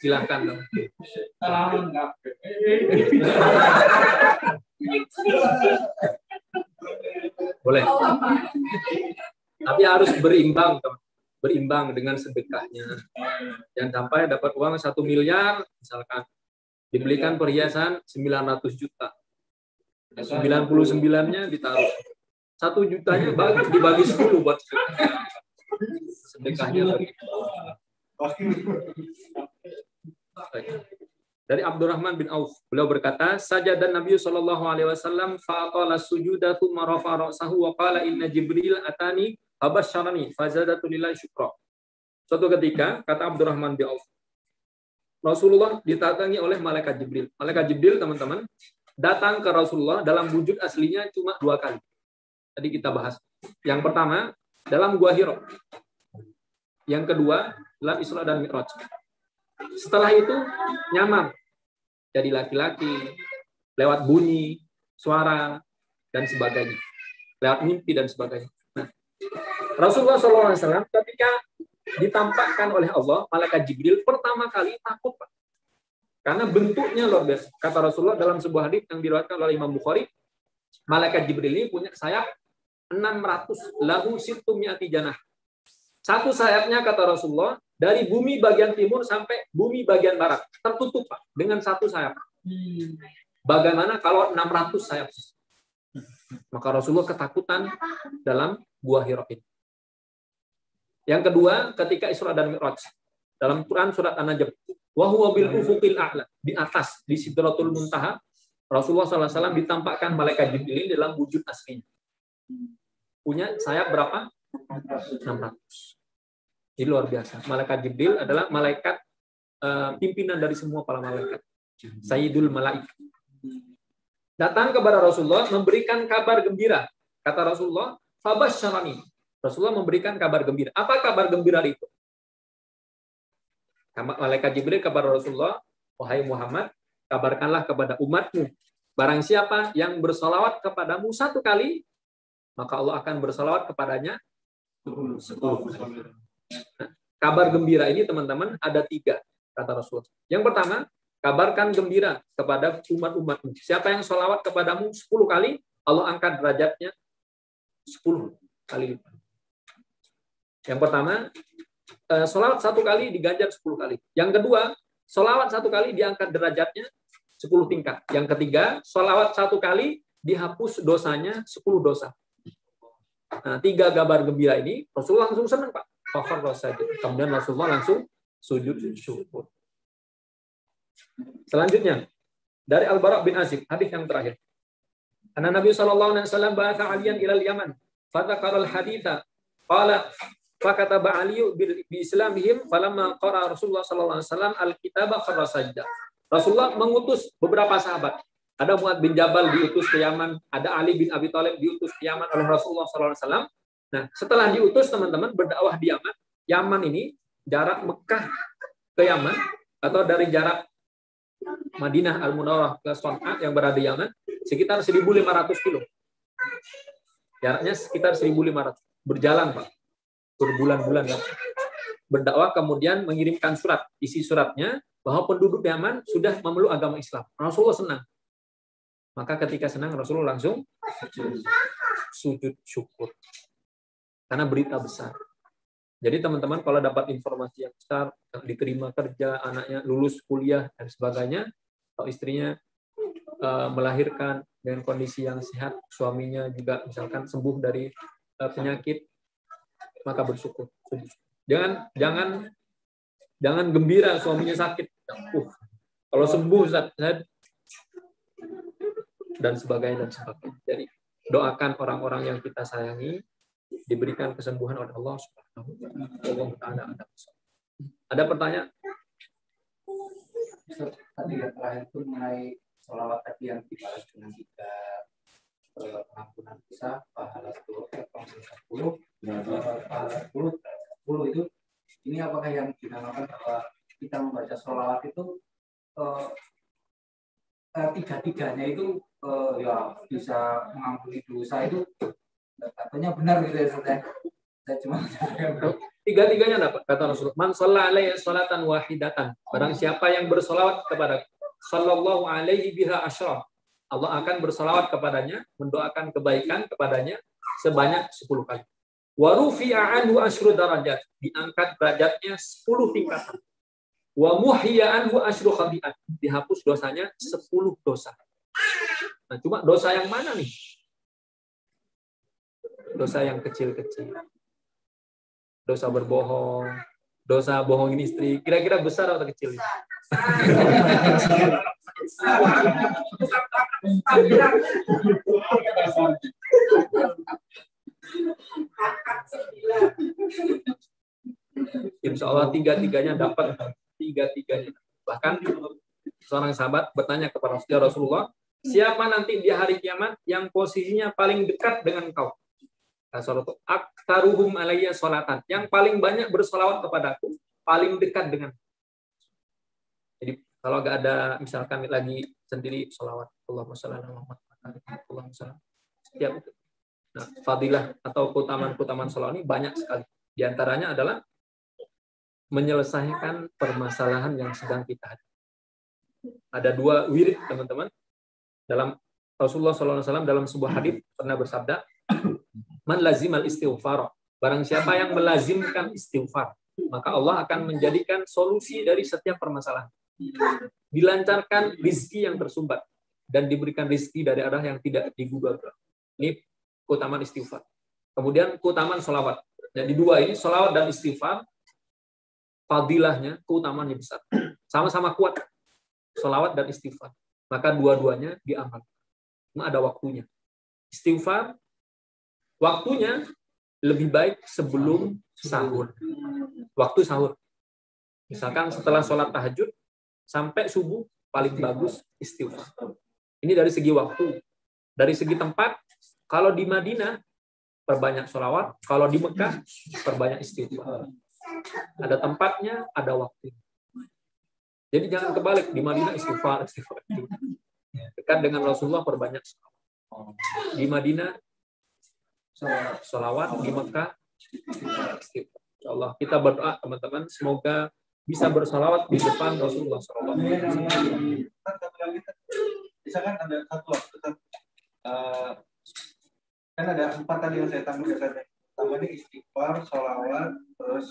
silahkan. Boleh. Tapi harus berimbang, teman. Berimbang dengan sedekahnya. Jangan sampai dapat uang 1 miliar, misalkan dibelikan perhiasan 900 juta. 99-nya ditaruh. 1 jutanya bagus dibagi 10 buat sedekahnya. Dari Abdurrahman bin Auf, beliau berkata, sajadan Nabi sallallahu alaihi wasallam fa aqala sujuda tsumma rafa'a ra'sahu wa qala inna Jibril atani fabasyarani fazadatu lillahi syukra. Suatu ketika, kata Abdurrahman bin Auf, Rasulullah didatangi oleh malaikat Jibril. Malaikat Jibril, teman-teman, datang ke Rasulullah dalam wujud aslinya cuma 2 kali. Tadi kita bahas. Yang pertama dalam Gua Hira. Yang kedua dalam Isra dan Mi'raj. Setelah itu nyamar jadi laki-laki lewat bunyi, suara dan sebagainya. Lewat mimpi dan sebagainya. Nah, Rasulullah SAW ketika ditampakkan oleh Allah malaikat Jibril pertama kali takut, Pak. Karena bentuknya luar biasa. Kata Rasulullah dalam sebuah hadits yang diriwayatkan oleh Imam Bukhari, malaikat Jibril ini punya sayap 600 lahu sittu mi'ati janah. Satu sayapnya kata Rasulullah dari bumi bagian timur sampai bumi bagian barat tertutup, Pak, dengan satu sayap. Bagaimana kalau 600 sayap? Maka Rasulullah ketakutan dalam Gua Hira ini. Yang kedua, ketika Isra dan Mi'raj. Dalam Quran surat An-Najm, wa huwa bil ufuqil a'la, di atas di Sidratul Muntaha, Rasulullah SAW ditampakkan malaikat Jibril dalam wujud aslinya. Punya sayap berapa? 600. Ini luar biasa. Malaikat Jibril adalah malaikat pimpinan dari semua para malaikat. Sayyidul Malaik. Datang kepada Rasulullah memberikan kabar gembira. Kata Rasulullah, fabasyarani. Rasulullah memberikan kabar gembira. Apa kabar gembira itu? Malaikat Jibril kepada Rasulullah, wahai Muhammad, kabarkanlah kepada umatmu, barang siapa yang bersolawat kepadamu 1 kali, maka Allah akan bersolawat kepadanya 10 kali. Nah, kabar gembira ini teman-teman ada 3, kata Rasulullah. Yang pertama, kabarkan gembira kepada umat-umatmu. Siapa yang solawat kepadamu 10 kali, Allah angkat derajatnya 10 kali lipat. Yang pertama, solawat 1 kali diganjar 10 kali. Yang kedua, solawat 1 kali diangkat derajatnya 10 tingkat. Yang ketiga, solawat 1 kali dihapus dosanya 10 dosa. Nah, 3 kabar gembira ini Rasulullah langsung senang, Pak. Kemudian Rasulullah langsung sujud syukur. Selanjutnya dari Al-Bara bin Azib, hadis yang terakhir. Anna Nabi sallallahu alaihi wasallam ba'atha 'aliyan ila al-Yaman, fataqara al-haditha, qala fakataba 'Aliyu bi islamihim falamma qara Rasulullah sallallahu alaihi wasallam al-kitaba kharra sajda. Rasulullah mengutus beberapa sahabat. Ada Mu'adz bin Jabal diutus ke Yaman, ada Ali bin Abi Thalib diutus ke Yaman oleh Rasulullah sallallahu alaihi wasallam. Nah, setelah diutus teman-teman berdakwah di Yaman. Yaman ini jarak Mekah ke Yaman atau dari jarak Madinah Al-Munawwarah ke Sana'a yang berada di Yaman sekitar 1.500 kilo. Jaraknya sekitar 1.500. Berjalan, Pak. Berbulan-bulan. Ya. Berdakwah kemudian mengirimkan surat. Isi suratnya bahwa penduduk Yaman sudah memeluk agama Islam. Rasulullah senang. Maka ketika senang Rasulullah langsung sujud syukur. Karena berita besar. Jadi teman-teman kalau dapat informasi yang besar, diterima kerja, anaknya lulus kuliah dan sebagainya, atau istrinya melahirkan dengan kondisi yang sehat, suaminya juga misalkan sembuh dari penyakit, maka bersyukur. Jangan gembira suaminya sakit. Kalau sembuh dan sebagainya. Jadi doakan orang-orang yang kita sayangi diberikan kesembuhan oleh Allah Subhanahu wa taala. Ada pertanyaan? Tadi yang terakhir itu mengenai sholawat tadi yang dibalas dengan 3 pengampunan dosa, pahala 10, pahala 10 itu, ini apakah yang dinamakan bahwa kita membaca sholawat itu 3-3-nya itu ya bisa mengampuni dosa itu? Katanya benar gitu ya, Ustaz. Saya cuma 3-3-nya dapat kata Rasulullah. Man shalla alaihi salatan wahidatan. Barang siapa yang bersolawat kepada sallallahu alaihi biha asyra, Allah akan bersolawat kepadanya, mendoakan kebaikan kepadanya sebanyak 10 kali. Wa rufi'a anhu asyru darajat, diangkat derajatnya 10 tingkatan. Wa muhyiya anhu asyru khati'at, dihapus dosanya 10 dosa. Nah, cuma dosa yang mana nih? Dosa yang kecil-kecil. Dosa berbohong, dosa bohongin istri. Kira-kira besar atau kecil? Insya Allah 3-3-nya dapat. 3-3-nya. Bahkan seorang sahabat bertanya kepada Rasulullah, Siapa nanti di hari kiamat yang posisinya paling dekat dengan engkau? Aktaruhum alayya sholatan. Yang paling banyak bersolawat kepadaku, paling dekat dengan. Jadi kalau nggak ada misalkan lagi sendiri solawat, Allahumma sholli ala Muhammad, Allahumma sholli. Setiap itu. Nah, fadilah atau keutamaan solawat ini banyak sekali. Di antaranya adalah menyelesaikan permasalahan yang sedang kita hadapi. Ada 2 wirid, teman-teman. Dalam Rasulullah SAW dalam sebuah hadis pernah bersabda, man lazimal istighfar, barang siapa yang melazimkan istighfar, maka Allah akan menjadikan solusi dari setiap permasalahan. Dilancarkan rizki yang tersumbat dan diberikan rizki dari arah yang tidak digugat. Ini keutamaan istighfar. Kemudian keutamaan sholawat. Jadi 2 ini, sholawat dan istighfar, fadilahnya, keutamaannya besar. Sama-sama kuat, sholawat dan istighfar. Maka dua-duanya diamal. Cuma ada waktunya. Istighfar, waktunya lebih baik sebelum sahur. Waktu sahur. Misalkan setelah sholat tahajud sampai subuh, paling bagus istighfar. Ini dari segi waktu. Dari segi tempat, kalau di Madinah, perbanyak sholawat. Kalau di Mekah, perbanyak istighfar. Ada tempatnya, ada waktu. Jadi jangan kebalik. Di Madinah istighfar. Dekat dengan Rasulullah, perbanyak sholawat. Di Madinah, sholawat. Di Mekah, istighfar. Insyaallah kita berdoa, teman-teman, semoga bisa bersalawat di depan Rasulullah SAW. Misalkan ada satu waktu, kan ada 4 tadi yang saya tambah biasanya. Tambahnya istighfar, sholawat, terus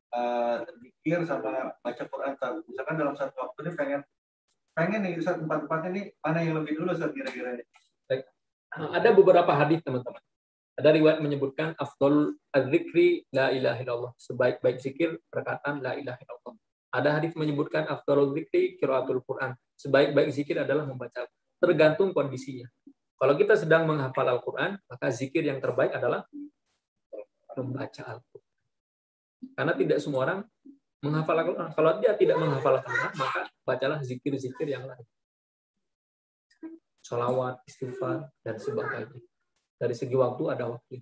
berzikir sama baca Quran. Misalkan dalam satu waktu ini pengen nih Ustaz, 4-4 ini mana yang lebih dulu Ustaz kira-kira? Ada beberapa hadis, teman-teman. Ada riwayat menyebutkan afdol az-zikri la ilaha illallah. Sebaik-baik zikir perkataan la ilaha illallah. Ada hadis menyebutkan afdol zikri qiraatul Quran. Sebaik-baik zikir adalah membaca. Tergantung kondisinya. Kalau kita sedang menghafal Al-Quran, maka zikir yang terbaik adalah membaca Al-Quran. Karena tidak semua orang menghafal Al-Quran. Kalau dia tidak menghafal Al-Quran, maka bacalah zikir-zikir yang lain. Sholawat, istighfar, dan sebagainya. Dari segi waktu ada waktu.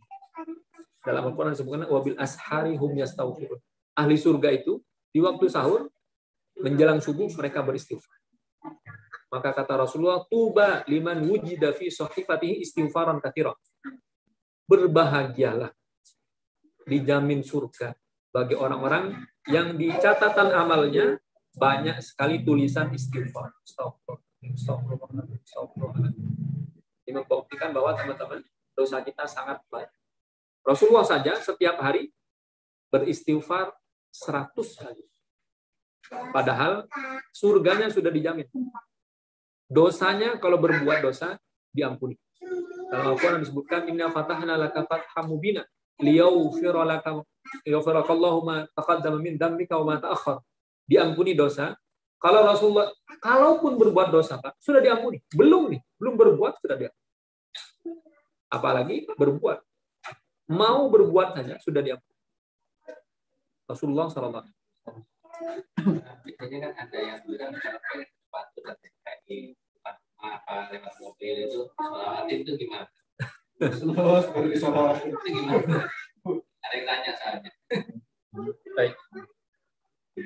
Dalam Al-Quran disebutkan wabil ashari hum yastaghfirun. Ahli surga itu di waktu sahur menjelang subuh mereka beristighfar. Maka kata Rasulullah, tuba liman wujida fi sahifatihi istighfaran katsira. Berbahagialah, dijamin surga bagi orang-orang yang di catatan amalnya banyak sekali tulisan istighfar. Astagfirullah. Ini membuktikan bahwa teman-teman dosa kita sangat banyak. Rasulullah saja setiap hari beristighfar 100 kali. Padahal surganya sudah dijamin. Dosanya kalau berbuat dosa diampuni. Dalam Al-Quran disebutkan inna fatahna laka fatham mubina liyaghfira lakallahu ma taqaddama min dzambika wa ma ta'akhkhar. Diampuni dosa. Kalau Rasulullah kalaupun berbuat dosa, Pak, sudah diampuni. Belum berbuat sudah diampuni. Apalagi berbuat. Mau berbuat saja sudah diampuni. Rasulullah SAW. Biasanya kan ada yang bilang kalau pengen sepatu dan kaki apa lewat mobil itu sholawat itu gimana? Sholawat itu gimana? Ada yang tanya soalnya. Baik.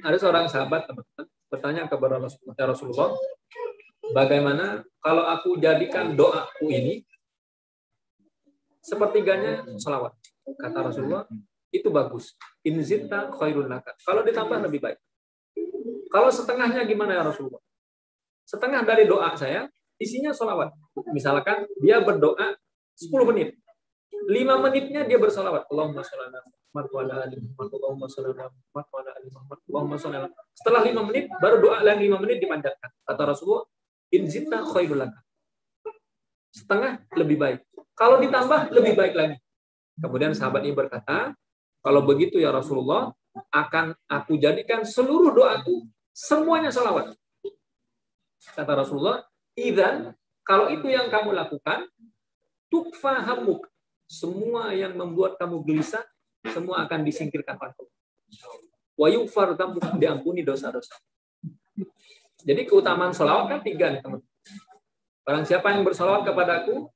Ada seorang sahabat, teman-teman, bertanya kepada Rasulullah, bagaimana kalau aku jadikan doaku ini sepertiganya sholawat? Kata Rasulullah, itu bagus. In zitta khairun laka. Kalau ditambah lebih baik. Kalau setengahnya gimana ya Rasulullah? Setengah dari doa saya isinya sholawat. Misalkan dia berdoa 10 menit. 5 menitnya dia bersolawat. Allahumma sholli ala Muhammad wa ala ali Muhammad. Allahumma sholli ala Muhammad wa ala ali Muhammad. Allahumma sholli ala. Setelah 5 menit baru doa yang 5 menit dipanjatkan. Kata Rasulullah, in zitta khairul laka. Setengah lebih baik. Kalau ditambah lebih baik lagi. Kemudian sahabat ini berkata, kalau begitu ya Rasulullah, akan aku jadikan seluruh doaku semuanya salawat. Kata Rasulullah, idzan, kalau itu yang kamu lakukan, tukfa hammuk, semua yang membuat kamu gelisah, semua akan disingkirkan oleh Allah. Wa yughfar dzambuk, diampuni dosa-dosa. Jadi keutamaan salawat kan 3 nih, teman. Barang siapa yang bersalawat kepadaku,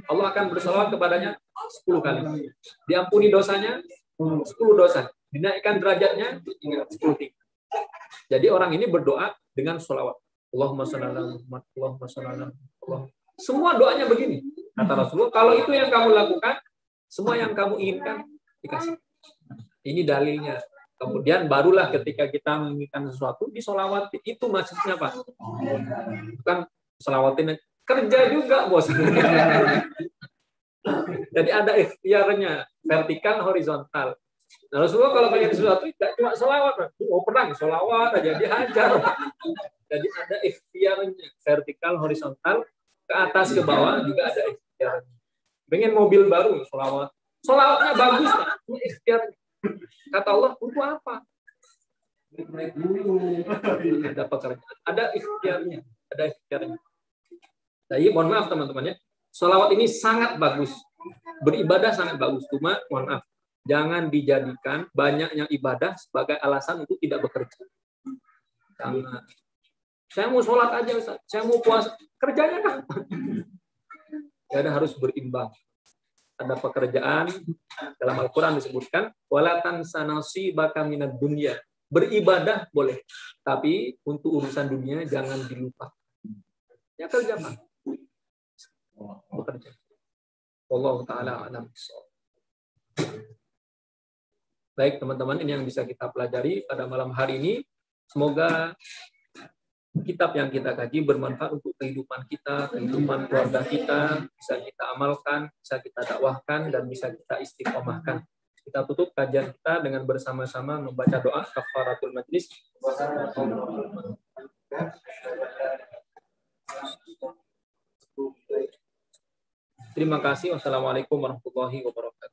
Allah akan bersalawat kepadanya 10 kali. Diampuni dosanya 10 dosa. Dinaikkan derajatnya 10 tingkat. Jadi orang ini berdoa dengan sholawat. Allahumma sholli ala Muhammad, Allahumma sholli ala Muhammad. Semua doanya begini. Kata Rasulullah, kalau itu yang kamu lakukan, semua yang kamu inginkan dikasih. Ini dalilnya. Kemudian barulah ketika kita menginginkan sesuatu, disolawati. Itu maksudnya Pak. Bukan selawatin kerja juga, bos. Jadi ada ikhtiarnya, vertikal, horizontal. Nah, Rasulullah kalau pengen sesuatu, tidak cuma selawat. Oh, perang, selawat aja, dihajar. Jadi ada ikhtiarnya, vertikal, horizontal, ke atas, ke bawah juga ada ikhtiarnya. Pengen mobil baru, selawat. Selawatnya bagus, Pak. Ini ikhtiarnya. Kata Allah, untuk apa? Ada pekerjaan, ada ikhtiarnya. Ada ikhtiarnya. Jadi, mohon maaf teman-teman ya. Selawat ini sangat bagus. Beribadah sangat bagus. Cuma, mohon maaf. Jangan dijadikan banyaknya ibadah sebagai alasan untuk tidak bekerja. Karena saya mau sholat aja, Ustaz. Saya mau puasa. Kerjanya kan? Ya, harus berimbang. Ada pekerjaan, dalam Al-Quran disebutkan, wala tansa nasibaka minad dunya. Beribadah boleh, tapi untuk urusan dunia jangan dilupakan. Ya kerja, Pak. Bekerja. Wallahu ta'ala a'lam. Baik teman-teman, ini yang bisa kita pelajari pada malam hari ini. Semoga kitab yang kita kaji bermanfaat untuk kehidupan kita, kehidupan keluarga kita, bisa kita amalkan, bisa kita dakwahkan, dan bisa kita istiqomahkan. Kita tutup kajian kita dengan bersama-sama membaca doa kafaratul majlis. Terima kasih. Wassalamualaikum warahmatullahi wabarakatuh.